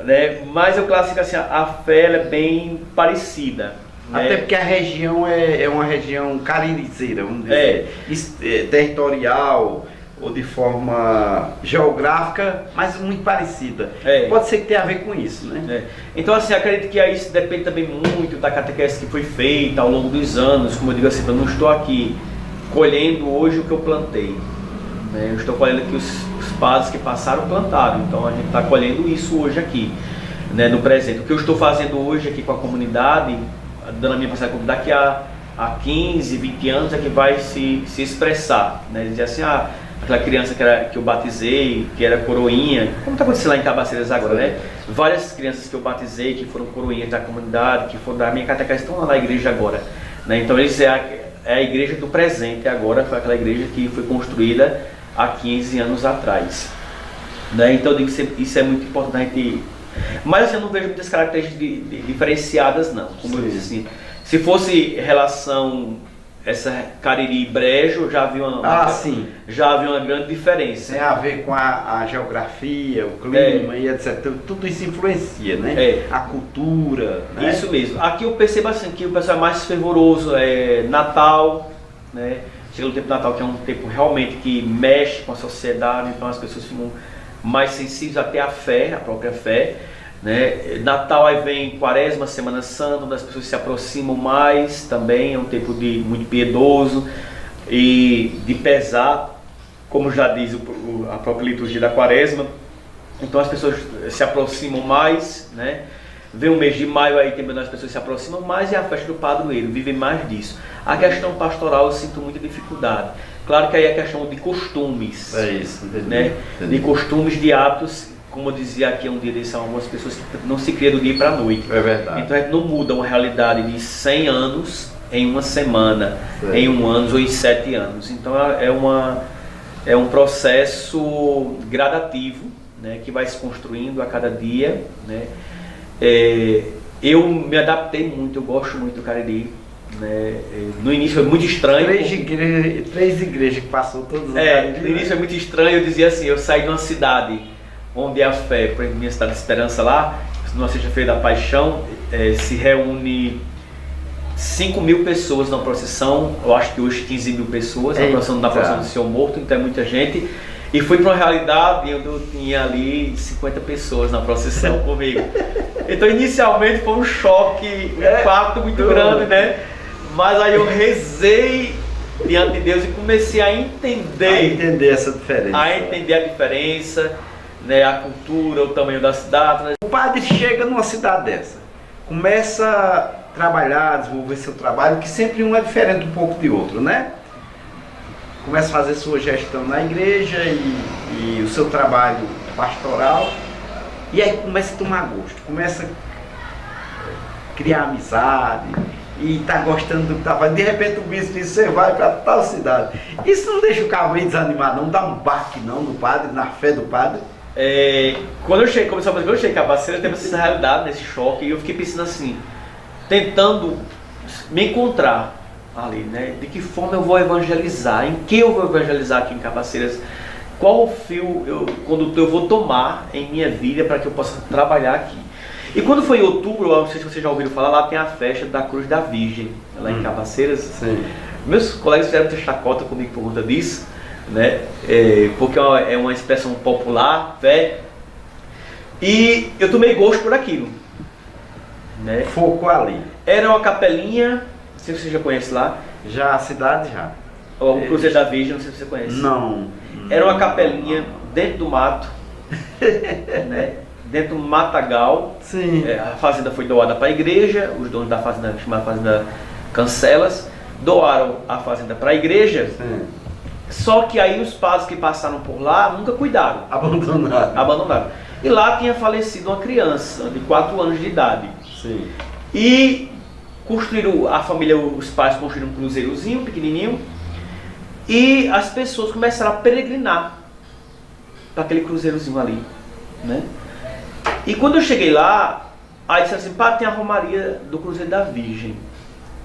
né? Mas eu classifico assim, a fé ela é bem parecida. Até porque a região é uma região caririzeira, vamos dizer, territorial ou de forma geográfica, mas muito parecida. Pode ser que tenha a ver com isso, né? Então assim, acredito que isso depende também muito da catequese que foi feita ao longo dos anos. Como eu digo assim, eu não estou aqui colhendo hoje o que eu plantei, né? Eu estou colhendo que os padres que passaram plantaram, então a gente está colhendo isso hoje aqui, né, no presente. O que eu estou fazendo hoje aqui com a comunidade, dando a minha passagem com daqui a 15, 20 anos é que vai se expressar, né? Dizer assim, aquela criança que eu batizei, que era coroinha, como está acontecendo lá em Cabaceiras agora, né? Várias crianças que eu batizei, que foram coroinhas da comunidade, que foram da minha catequese, estão lá na igreja agora, né? Então eles é a igreja do presente agora, foi aquela igreja que foi construída há 15 anos atrás, né? Então eu digo que isso é muito importante, mas assim, eu não vejo muitas características diferenciadas não, como eu disse assim, se fosse relação essa Cariri e Brejo, já havia uma grande diferença. Tem a ver com a geografia, o clima e etc. Tudo isso influencia, né? A cultura. Né? Isso mesmo. Aqui eu percebo assim que o pessoal é mais fervoroso, Natal, né? Chega o tempo do Natal, que é um tempo realmente que mexe com a sociedade, então as pessoas ficam mais sensíveis até à fé, à própria fé. Né? Natal, aí vem Quaresma, Semana Santa, onde as pessoas se aproximam mais também, é um tempo muito piedoso e de pesar, como já diz a própria liturgia da Quaresma. Então as pessoas se aproximam mais, né? Vem o mês de maio, aí também as pessoas se aproximam mais, e a festa do padroeiro, vivem mais disso. A questão pastoral eu sinto muita dificuldade. Claro que aí é a questão de costumes, né? De costumes, de hábitos. Como eu dizia aqui um dia desse, são algumas pessoas que não se criam do dia para a noite. É verdade. Então a gente não muda uma realidade de 100 anos em uma semana, em 1 ano ou em 7 anos. Então é um processo gradativo, né, que vai se construindo a cada dia, né? Eu me adaptei muito, eu gosto muito do Cariri, né? No início foi muito estranho. Três igrejas que passou todos os anos. No início foi muito estranho, eu dizia assim, eu saí de uma cidade onde a fé, por exemplo, minha cidade de Esperança lá, numa sexta-feira da Paixão, se reúne 5.000 pessoas na procissão, eu acho que hoje 15.000 pessoas, na procissão do Senhor Morto, então é muita gente. E fui para uma realidade onde eu tinha ali 50 pessoas na procissão comigo. Então inicialmente foi um choque, um impacto muito grande, né? Mas aí eu rezei diante de Deus e comecei a entender essa diferença. A entender a diferença, né? A cultura, o tamanho da cidade. Né? O padre chega numa cidade dessa, começa a trabalhar, desenvolver seu trabalho, que sempre um é diferente um pouco de outro, né? Começa a fazer sua gestão na igreja e o seu trabalho pastoral, e aí começa a tomar gosto, começa a criar amizade e tá gostando do que tá fazendo. De repente o bispo diz, você vai para tal cidade. Isso não deixa o cara meio desanimado, não dá um baque não no padre, na fé do padre. Quando eu cheguei em Cabaceiras, teve essa realidade, nesse choque, e eu fiquei pensando assim, tentando me encontrar ali, né? De que forma eu vou evangelizar, em que eu vou evangelizar aqui em Cabaceiras, qual o fio condutor eu vou tomar em minha vida para que eu possa trabalhar aqui. E quando foi em outubro, não sei se vocês já ouviram falar, lá tem a festa da Cruz da Virgem, lá em Cabaceiras. Sim. Meus colegas fizeram muita chacota comigo por conta disso, né? Porque é uma expressão popular, fé, e eu tomei gosto por aquilo, né? Focou ali. Era uma capelinha, não sei se você já conhece lá. Já, a cidade já. O Cruzeiro da Virgem, não sei se você conhece. Não. Era uma capelinha dentro do mato, né? Dentro do matagal. Sim. A fazenda foi doada para a igreja, os donos da fazenda, chamada Fazenda Cancelas, doaram a fazenda para a igreja. Sim. Só que aí os padres que passaram por lá nunca cuidaram. Abandonaram. E lá tinha falecido uma criança de 4 anos de idade. Sim. E construíram, a família, os pais construíram um cruzeirozinho pequenininho, e as pessoas começaram a peregrinar para aquele cruzeirozinho ali, né? E quando eu cheguei lá, aí disseram assim, pá, tem a romaria do Cruzeiro da Virgem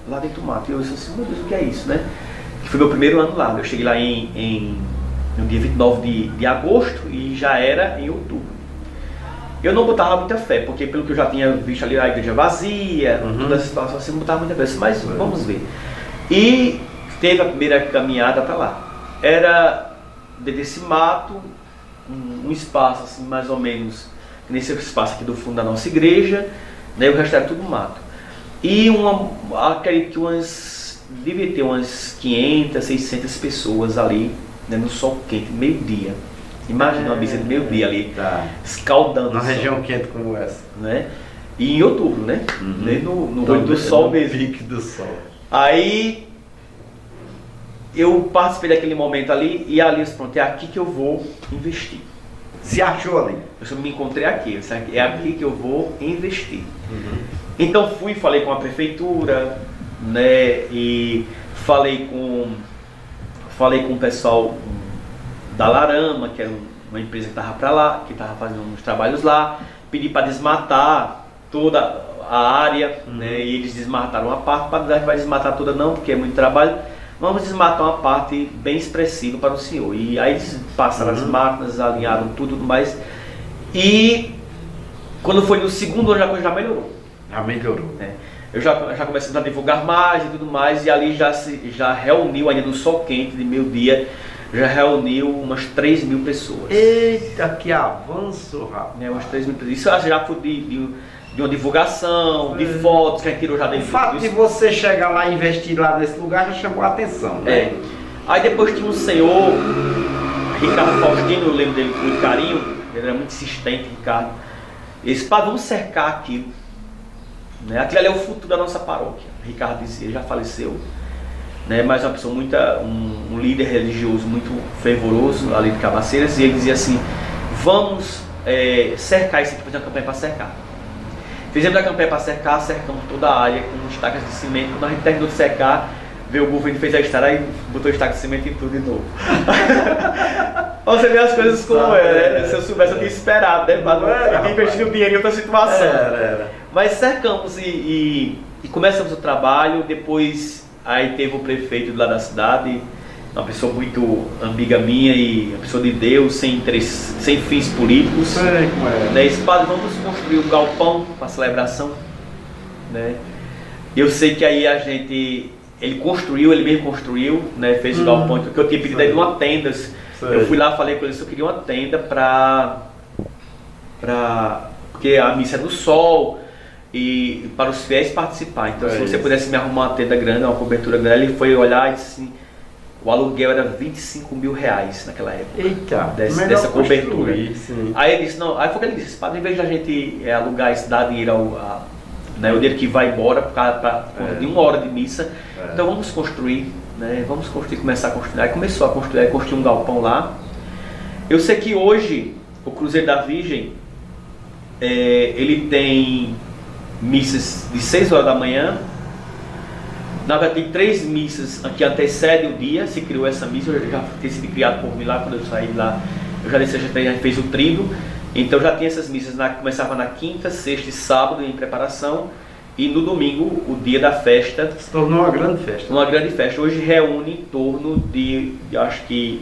lá dentro do mato. E eu disse assim, meu Deus, o que é isso, né? Que foi meu primeiro ano lá. Eu cheguei lá no dia 29 de agosto e já era em outubro. Eu não botava muita fé, porque pelo que eu já tinha visto ali a igreja vazia, toda essa situação assim, não botava muita fé, mas vamos ver. E teve a primeira caminhada para lá. Era dentro desse mato, um espaço assim, mais ou menos, nesse espaço aqui do fundo da nossa igreja, né, o resto era tudo mato. E acredito que devia ter umas 500, 600 pessoas ali, né, no sol quente, meio-dia. Imagina uma missa de meio-dia ali, escaldando. Uma região quente como essa. Né? E em outubro, né? No olho do sol mesmo. Pique do sol. Aí eu participei daquele momento ali e ali eu disse, pronto, é aqui que eu vou investir. Se achou ali? Eu me encontrei aqui, é aqui que eu vou investir. Então fui, falei com a prefeitura, né? E falei com o pessoal da Larama, que era uma empresa que estava para lá, que estava fazendo uns trabalhos lá, pedi para desmatar toda a área, né, e eles desmataram uma parte. O padre vai desmatar toda não, porque é muito trabalho, vamos desmatar uma parte bem expressiva para o senhor. E aí eles passaram as máquinas, alinharam tudo mais, e quando foi no segundo ano a coisa já melhorou. Já melhorou. Né? Eu já comecei a divulgar mais e tudo mais, e ali já reuniu, ainda no sol quente de meio-dia, já reuniu umas 3.000 pessoas. Eita, que avanço, rapaz. Né, umas 3.000 pessoas. Isso já foi de uma divulgação, de fotos que a gente tirou já dentro. O fato de você chegar lá e investir lá nesse lugar já chamou a atenção, né? Aí depois tinha um senhor, Ricardo Faustino, eu lembro dele com muito carinho, ele era muito insistente, Ricardo. Ele disse, pá, vamos cercar aquilo. Né? Aquilo ali é o futuro da nossa paróquia. Ricardo disse, ele já faleceu. Né, mas uma pessoa um líder religioso muito fervoroso ali de Cabaceiras, e ele dizia assim, vamos cercar isso aqui, fazer uma campanha para cercar. Fizemos a campanha para cercar, cercamos toda a área com estacas de cimento. Quando a gente terminou de cercar, veio o governo, fez a estrada e botou estaca de cimento e tudo de novo. Você vê as coisas como né? Se eu soubesse, eu tinha esperado, né? Eu tinha investido dinheiro em outra situação. Era. Mas cercamos e E começamos o trabalho, depois aí teve o prefeito lá da cidade, uma pessoa muito amiga minha e uma pessoa de Deus, sem interesse, sem fins políticos. Sei como é. Né? Esse padre, vamos construir um galpão para celebração. Né? Eu sei que aí ele mesmo construiu, né? Fez o galpão, porque eu tinha pedido a ele uma tenda. Eu fui lá, falei com ele se eu queria uma tenda porque a missa é no sol e para os fiéis participar. Então se você pudesse me arrumar uma tenda grande, uma cobertura grande, ele foi olhar e disse assim, o aluguel era R$25 mil naquela época. Eita, dessa cobertura. Sim. Aí ele disse, não, aí foi o que ele disse, padre, em vez da gente alugar isso, dar dinheiro né, o dinheiro que vai embora por conta de 1 hora de missa, então vamos construir, né, começar a construir. Aí começou a construir um galpão lá. Eu sei que hoje o Cruzeiro da Virgem, ele tem missas de 6 horas da manhã. Na verdade, tem 3 missas que antecedem o dia, se criou essa missa, eu já tinha sido criado por mim lá, quando eu saí de lá, eu já disse, a gente fez o tríduo, então já tinha essas missas, começava na quinta, sexta e sábado em preparação, e no domingo, o dia da festa. Se tornou uma grande festa. Uma grande festa, hoje reúne em torno de acho que,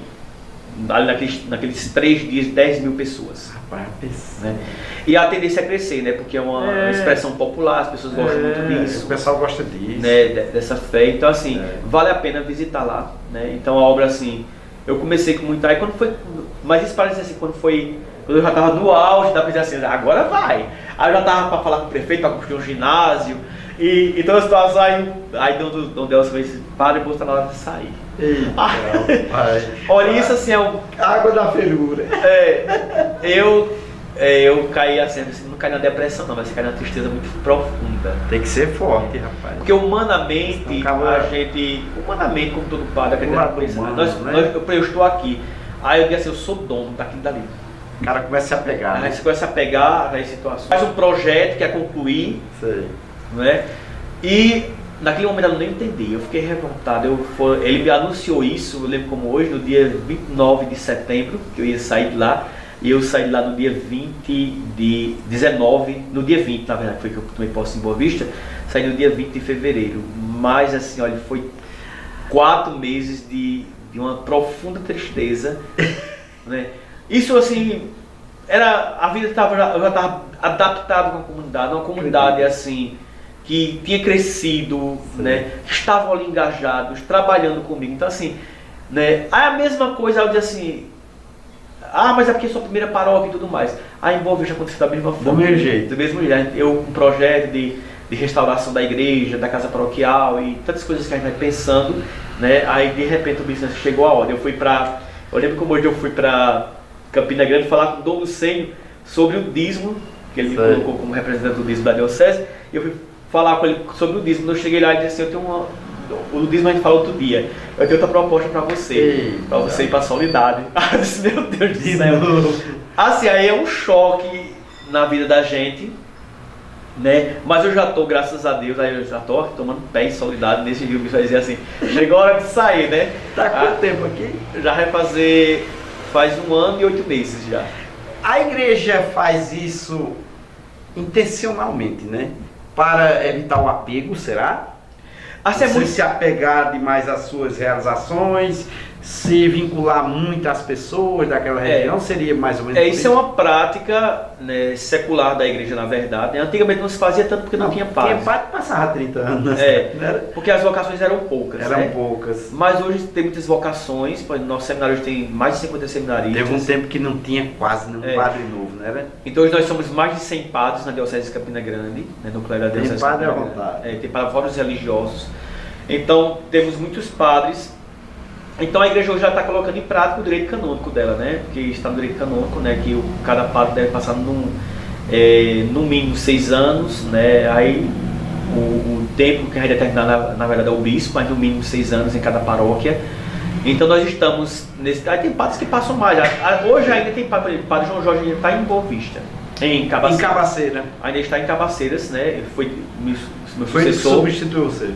naqueles 3 dias, 10 mil pessoas. Né? E a tendência é crescer, né? Porque é uma expressão popular, as pessoas gostam muito disso. O pessoal gosta disso. Né? Dessa fé. Então, assim, vale a pena visitar lá. Né? Então, a obra, assim, eu comecei com muito. Aí, quando foi. Mas isso parece assim, quando eu já estava no auge da presença, assim, agora vai. Aí eu já estava para falar com o prefeito, para construir um ginásio. E toda a situação, aí Dom Delcio disse, padre, você está na hora de sair. Eita, olha, isso assim é água da fervura. Eu caí assim, não caí na depressão não, mas caí na tristeza muito profunda. Tem que ser forte, rapaz. Porque humanamente, humanamente, como todo padre, eu estou aqui. Aí eu disse assim, eu sou dono daquilo dali. O cara começa a se apegar. Aí você começa a pegar as situações. Faz um projeto que é concluir. Sei. Né? E naquele momento eu nem entendi, eu fiquei revoltado. Ele me anunciou isso, eu lembro como hoje, no dia 29 de setembro, que eu ia sair de lá. E eu saí de lá no dia 19, no dia 20, na verdade, foi que eu tomei posse em Boa Vista, saí no dia 20 de fevereiro. Mas assim, olha, foi 4 meses de uma profunda tristeza. Né? Isso assim, a vida eu já estava adaptado com a comunidade, uma comunidade assim, que tinha crescido, né, que estavam ali engajados, trabalhando comigo. Então assim, né, aí a mesma coisa, eu disse assim, mas é porque é sua primeira paróquia e tudo mais. Aí em Boa Vista aconteceu da mesma forma. Do mesmo jeito. Do mesmo jeito. Um projeto de restauração da igreja, da casa paroquial e tantas coisas que a gente vai pensando, né, aí de repente o business chegou a hora. Eu lembro como hoje eu fui para Campina Grande falar com o Dom Lucênio sobre o dízimo, que ele me colocou como representante do dízimo da diocese, e eu fui falar com ele sobre o dízimo. Quando eu cheguei lá e disse assim, o dízimo a gente falou outro dia, eu tenho outra proposta para você, para você ir para a Solidade. Eu disse, meu Deus do céu. Assim, aí é um choque na vida da gente, né? Mas eu já estou, graças a Deus, aí eu já estou tomando pé em Solidade. Nesse dia o bicho vai dizer assim, chegou a hora de sair, né? Tá quanto tempo aqui? Já vai faz 1 ano e 8 meses já. A igreja faz isso intencionalmente, né? Para evitar o apego, será? Você se apegar demais às suas realizações, se vincular muito às pessoas daquela região, seria mais ou menos isso? É uma prática, né, secular da igreja, na verdade. Antigamente não se fazia tanto porque não tinha padre. Tinha padre que passava 30 anos. Porque as vocações eram poucas. Eram poucas. Mas hoje tem muitas vocações. Nosso seminário hoje tem mais de 50 seminaristas. Teve um tempo que não tinha quase nenhum padre novo, né? Então hoje nós somos mais de 100 padres na Diocese de Campina Grande, né, no clero da Diocese de Campina Grande. Tem padre à vontade. Tem para vários religiosos. Então temos muitos padres. Então a igreja hoje já está colocando em prática o direito canônico dela, né? Que está no direito canônico, né? Que cada padre deve passar no mínimo 6 anos, né? Aí o tempo que a gente determinar na verdade é o bispo, mas no mínimo 6 anos em cada paróquia. Então nós estamos nesse. Aí tem padres que passam mais. Hoje ainda tem padre João Jorge ainda está em Boa Vista, em Cabaceira. Ainda está em Cabaceiras, né? Foi meu sucessor. Substituiu você.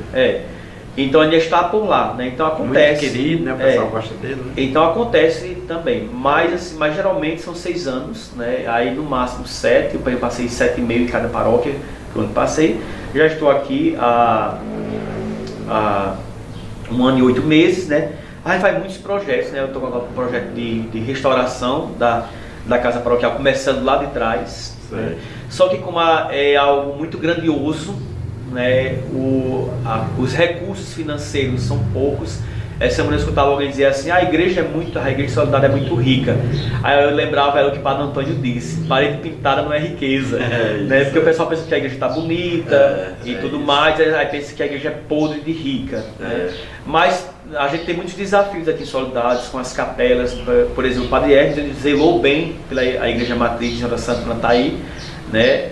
Então ainda está por lá, né? Então acontece. Muito querido, né? O pessoal gosta dele, né? Então acontece também, mas geralmente são 6 anos, né? Aí no máximo 7, eu passei 7,5 em cada paróquia, quando passei. Já estou aqui há 1 ano e 8 meses, né? Aí faz muitos projetos, né? Eu estou com um projeto de restauração da casa paroquial, começando lá de trás. Né? Só que como é algo muito grandioso, né? Os recursos financeiros são poucos. Essa semana eu escutava alguém dizer assim: a igreja solidária é muito rica. Aí eu lembrava, era o que o Padre Antônio disse: parede pintada não é riqueza, né? Porque o pessoal pensa que a igreja está bonita e tudo mais, aí pensa que a igreja é podre de rica, né? Mas a gente tem muitos desafios aqui em Solidários com as capelas. Por exemplo, o Padre Hermes, ele zelou bem pela a igreja matriz de Senhora Santa Plantaí, né?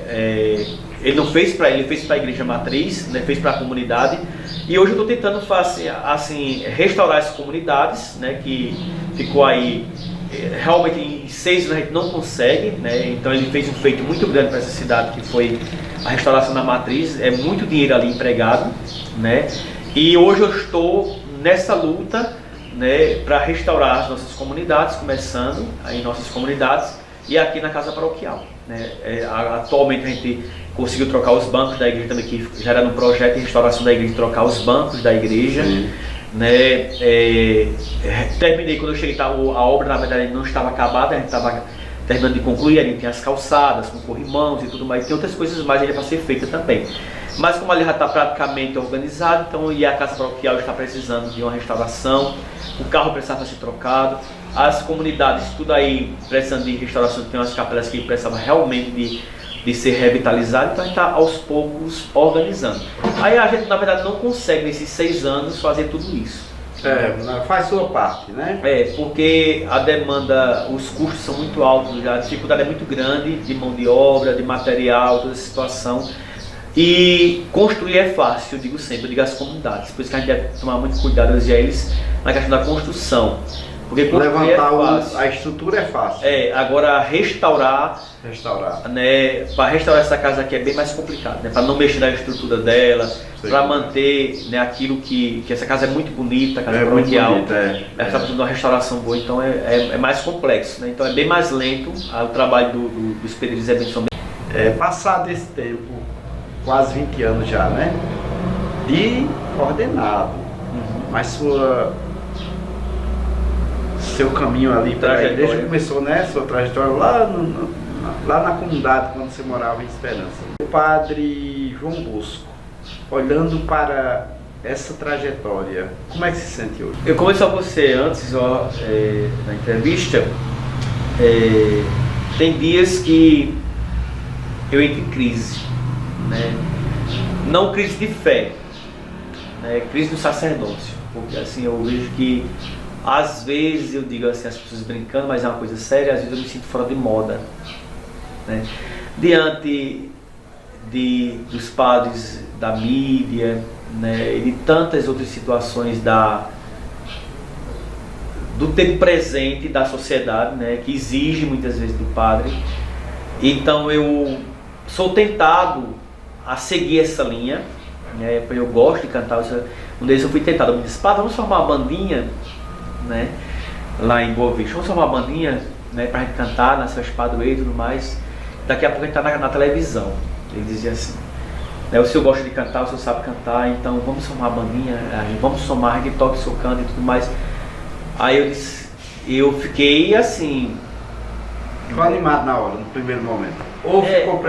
Ele não fez para ele fez para a igreja matriz, né? Fez para a comunidade. E hoje eu estou tentando assim, restaurar essas comunidades, né? Que ficou aí, realmente em 6 anos a gente não consegue, né? Então ele fez um feito muito grande para essa cidade, que foi a restauração da matriz. É muito dinheiro ali empregado, né? E hoje eu estou nessa luta, né? Para restaurar as nossas comunidades, começando aí em nossas comunidades e aqui na casa paroquial, né? Atualmente a gente conseguiu trocar os bancos da igreja também, que já era no projeto de restauração da igreja, trocar os bancos da igreja, né? Terminei, quando eu cheguei, a obra na verdade não estava acabada, a gente estava terminando de concluir, ali tem as calçadas com corrimãos e tudo mais, tem outras coisas mais ainda para ser feita também. Mas como ali já está praticamente organizado, então e a casa paroquial está precisando de uma restauração, o carro precisava ser trocado, as comunidades tudo aí precisando de restauração, tem umas capelas que precisavam realmente de ser revitalizado, então a gente está aos poucos organizando. Aí a gente na verdade não consegue nesses 6 anos fazer tudo isso. Faz sua parte, né? Porque a demanda, os custos são muito altos, a dificuldade é muito grande de mão de obra, de material, toda essa situação. E construir é fácil, eu digo sempre, eu digo às comunidades, por isso que a gente deve tomar muito cuidado, eu dizia a eles, na questão da construção. Porque levantar a estrutura é fácil. Agora restaurar, né? Para restaurar essa casa aqui é bem mais complicado, né? Para não mexer na estrutura dela, para manter, né, aquilo que essa casa é muito bonita, a casa paroquial, está fazendo uma restauração boa, então é mais complexo, né? Então é bem mais lento o trabalho dos períodos de eventos. Passado esse tempo, quase 20 anos já, né? De ordenado, mas seu caminho ali para a igreja começou, né? Sua trajetória lá na comunidade, quando você morava em Esperança. O Padre João Bosco, olhando para essa trajetória, como é que se sente hoje? Eu comecei a você antes, na entrevista, tem dias que eu entro em crise, né? Não crise de fé, né? Crise do sacerdócio, porque assim eu vejo que às vezes eu digo assim, as pessoas brincando, mas é uma coisa séria, às vezes eu me sinto fora de moda, né? Diante dos padres da mídia, né? E de tantas outras situações do tempo presente da sociedade, né? Que exige muitas vezes do padre. Então eu sou tentado a seguir essa linha, né? Eu gosto de cantar. Um deles eu fui tentado, eu me disse: padre, vamos formar uma bandinha, né? Lá em Boa Vista, vamos formar uma bandinha, né? Pra gente cantar nas festas padroeiras e tudo mais. Daqui a pouco a gente tá na televisão. Ele dizia assim, né? O senhor gosta de cantar, o senhor sabe cantar, então vamos formar uma bandinha, vamos somar, a gente toca o seu canto e tudo mais. Aí eu fiquei assim, ficou animado na hora, no primeiro momento, ou ficou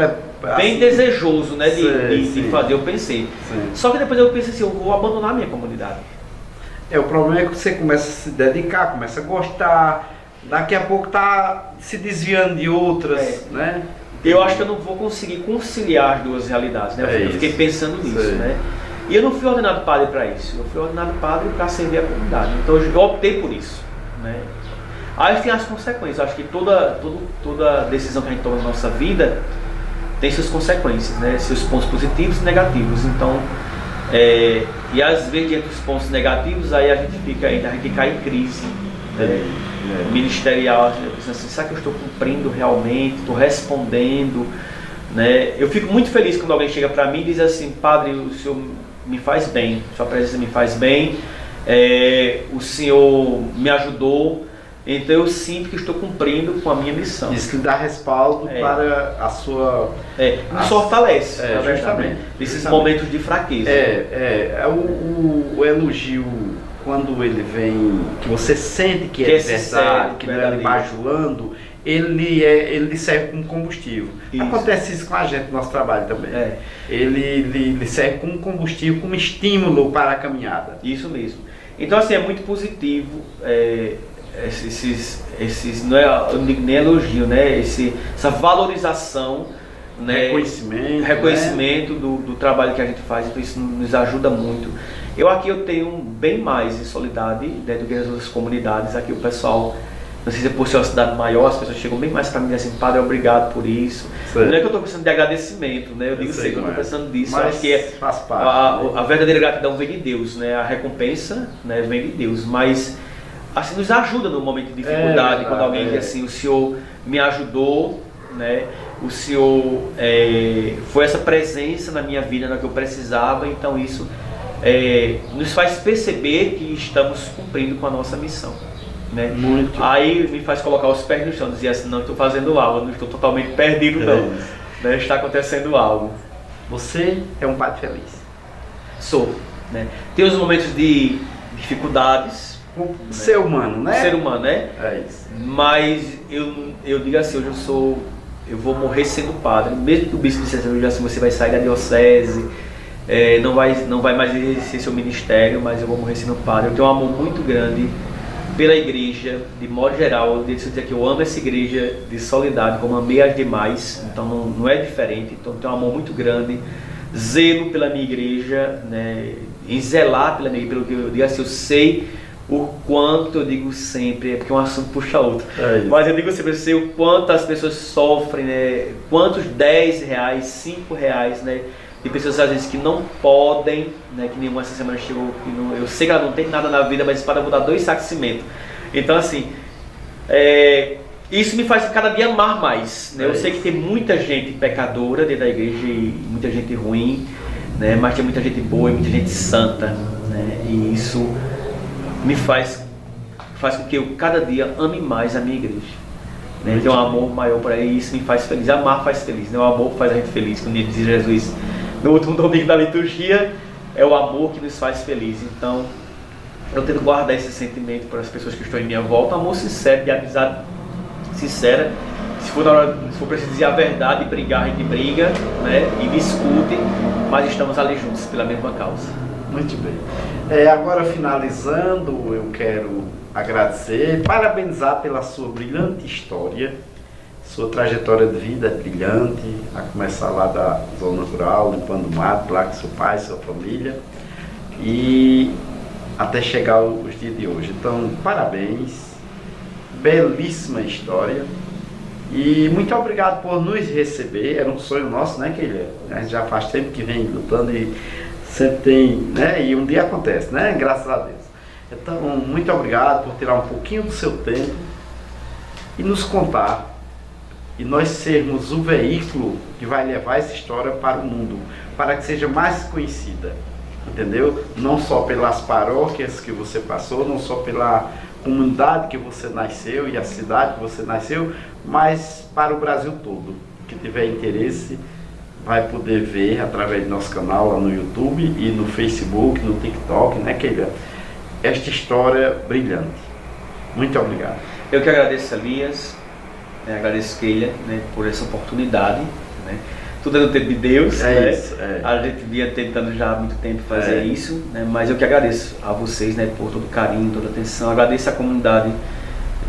bem desejoso, né, de fazer, eu pensei. Só que depois eu pensei assim, eu vou abandonar a minha comunidade. O problema é que você começa a se dedicar, começa a gostar, daqui a pouco tá se desviando de outras, né? Eu acho que eu não vou conseguir conciliar as duas realidades, né? Eu fiquei pensando nisso, né? E eu não fui ordenado padre para isso, eu fui ordenado padre para servir a comunidade, então eu optei por isso, né? Aí tem as consequências, eu acho que toda decisão que a gente toma na nossa vida tem suas consequências, né? Seus pontos positivos e negativos, então, e às vezes diante dos pontos negativos, aí a gente cai em crise, né? Ministerial, pensando assim, será que eu estou cumprindo realmente, estou respondendo, né? Eu fico muito feliz quando alguém chega para mim e diz assim, padre, o senhor me faz bem, sua presença me faz bem, o senhor me ajudou, Então eu sinto que estou cumprindo com a minha missão. Isso lhe dá respaldo para a sua... Me fortalece, na verdade, justamente. Nesses momentos de fraqueza. O elogio, quando ele vem, que você sente que é verdade, que não é bajulando, ele serve como combustível. Isso. Acontece isso com a gente no nosso trabalho também. Ele serve como combustível, como estímulo para a caminhada. Isso mesmo. Então assim, é muito positivo não é, eu não digo nem elogio, né? Essa valorização, né? Reconhecimento né? do trabalho que a gente faz, então isso nos ajuda muito. Eu tenho bem mais em Soledade, né, do que as outras comunidades. Aqui o pessoal, não sei se é por ser uma cidade maior, as pessoas chegam bem mais para mim e dizem assim, padre, obrigado por isso. Não é que eu estou precisando de agradecimento, né? Eu digo que eu estou precisando disso. Mas acho que faz parte, a verdadeira gratidão vem de Deus, né? A recompensa, né, vem de Deus, mas assim nos ajuda no momento de dificuldade, quando alguém diz assim, o Senhor me ajudou, né? O Senhor foi essa presença na minha vida na que eu precisava, então isso nos faz perceber que estamos cumprindo com a nossa missão. Né? Muito. Aí me faz colocar os pés no chão, dizer assim, não estou fazendo algo, não estou totalmente perdido não, né? Está acontecendo algo. Você é um padre feliz? Sou, né? Tem os momentos de dificuldades, ser humano, né? Ser humano, né? É isso. Mas eu digo assim, hoje eu vou morrer sendo padre, mesmo que o bispo dissesse assim, você vai sair da diocese, não vai mais exercer seu ministério, mas eu vou morrer sendo padre. Eu tenho um amor muito grande pela igreja, de modo geral. Eu devo dizer que eu amo essa igreja de Soledade, como amei as demais, então não é diferente. Então eu tenho um amor muito grande, zelo pela minha igreja, né? Em zelar pela minha igreja, pelo que eu digo assim, eu sei o quanto, eu digo sempre, porque um assunto puxa outro, mas eu digo sempre, eu sei o quanto as pessoas sofrem, né? Quantos R$10, R$5, né? De pessoas às vezes que não podem, né? Que nenhuma essa semana chegou, eu sei que ela não tem nada na vida, mas para mudar 2 sacos de cimento. Então assim, isso me faz cada dia amar mais, né? Eu sei que tem muita gente pecadora dentro da igreja e muita gente ruim, né? Mas tem muita gente boa e muita gente santa, né? E isso me faz com que eu cada dia ame mais a minha igreja, né? Tem um amor maior por aí, isso me faz feliz. Amar faz feliz, né? O amor faz a gente feliz. Quando ele diz Jesus no último domingo da liturgia, é o amor que nos faz feliz. Então eu tento guardar esse sentimento para as pessoas que estão em minha volta, amor sincero, de amizade sincera. Se for preciso dizer a verdade, brigar, a gente briga, né? E discute, mas estamos ali juntos pela mesma causa. Muito bem. Agora, finalizando, eu quero agradecer, parabenizar pela sua brilhante história, sua trajetória de vida brilhante, a começar lá da zona rural, limpando mato, lá com seu pai, sua família, e até chegar os dias de hoje. Então, parabéns, belíssima história, e muito obrigado por nos receber. Era um sonho nosso, né, Keila? A gente já faz tempo que vem lutando e sempre tem, né? E um dia acontece, né? Graças a Deus. Então, muito obrigado por tirar um pouquinho do seu tempo e nos contar, e nós sermos o veículo que vai levar essa história para o mundo, para que seja mais conhecida, entendeu? Não só pelas paróquias que você passou, não só pela comunidade que você nasceu e a cidade que você nasceu, mas para o Brasil todo. Que tiver interesse vai poder ver através do nosso canal lá no YouTube e no Facebook, no TikTok, né, Keila? Esta história brilhante. Muito obrigado. Eu que agradeço, Elias, agradeço, Keila, né, por essa oportunidade, né? Tudo é no tempo de Deus, né? Isso, A gente vinha tentando já há muito tempo fazer isso, né? Mas eu que agradeço a vocês, né, por todo o carinho, toda a atenção. Agradeço a comunidade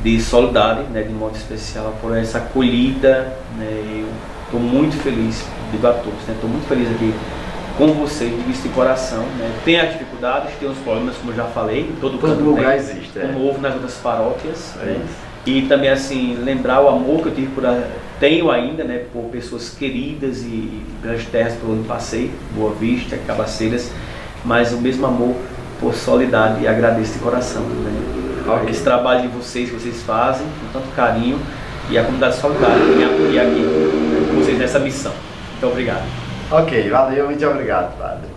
de Soledade, né, de modo especial, por essa acolhida, né? Eu estou muito feliz, digo a todos, né? Estou muito feliz aqui com vocês, digo isso de coração, né? Tem as dificuldades, tem os problemas, como eu já falei, em todo lugar existe, como houve nas outras paróquias, né? E também assim, lembrar o amor que eu tive tenho ainda, né, por pessoas queridas e pelas terras por onde passei, Boa Vista, Cabaceiras, mas o mesmo amor por Soledade, e agradeço de coração, né? Esse trabalho de vocês que vocês fazem com tanto carinho, e a comunidade Soledade me acolher aqui, né, com vocês nessa missão. Muito obrigado. Ok, valeu, muito obrigado, padre.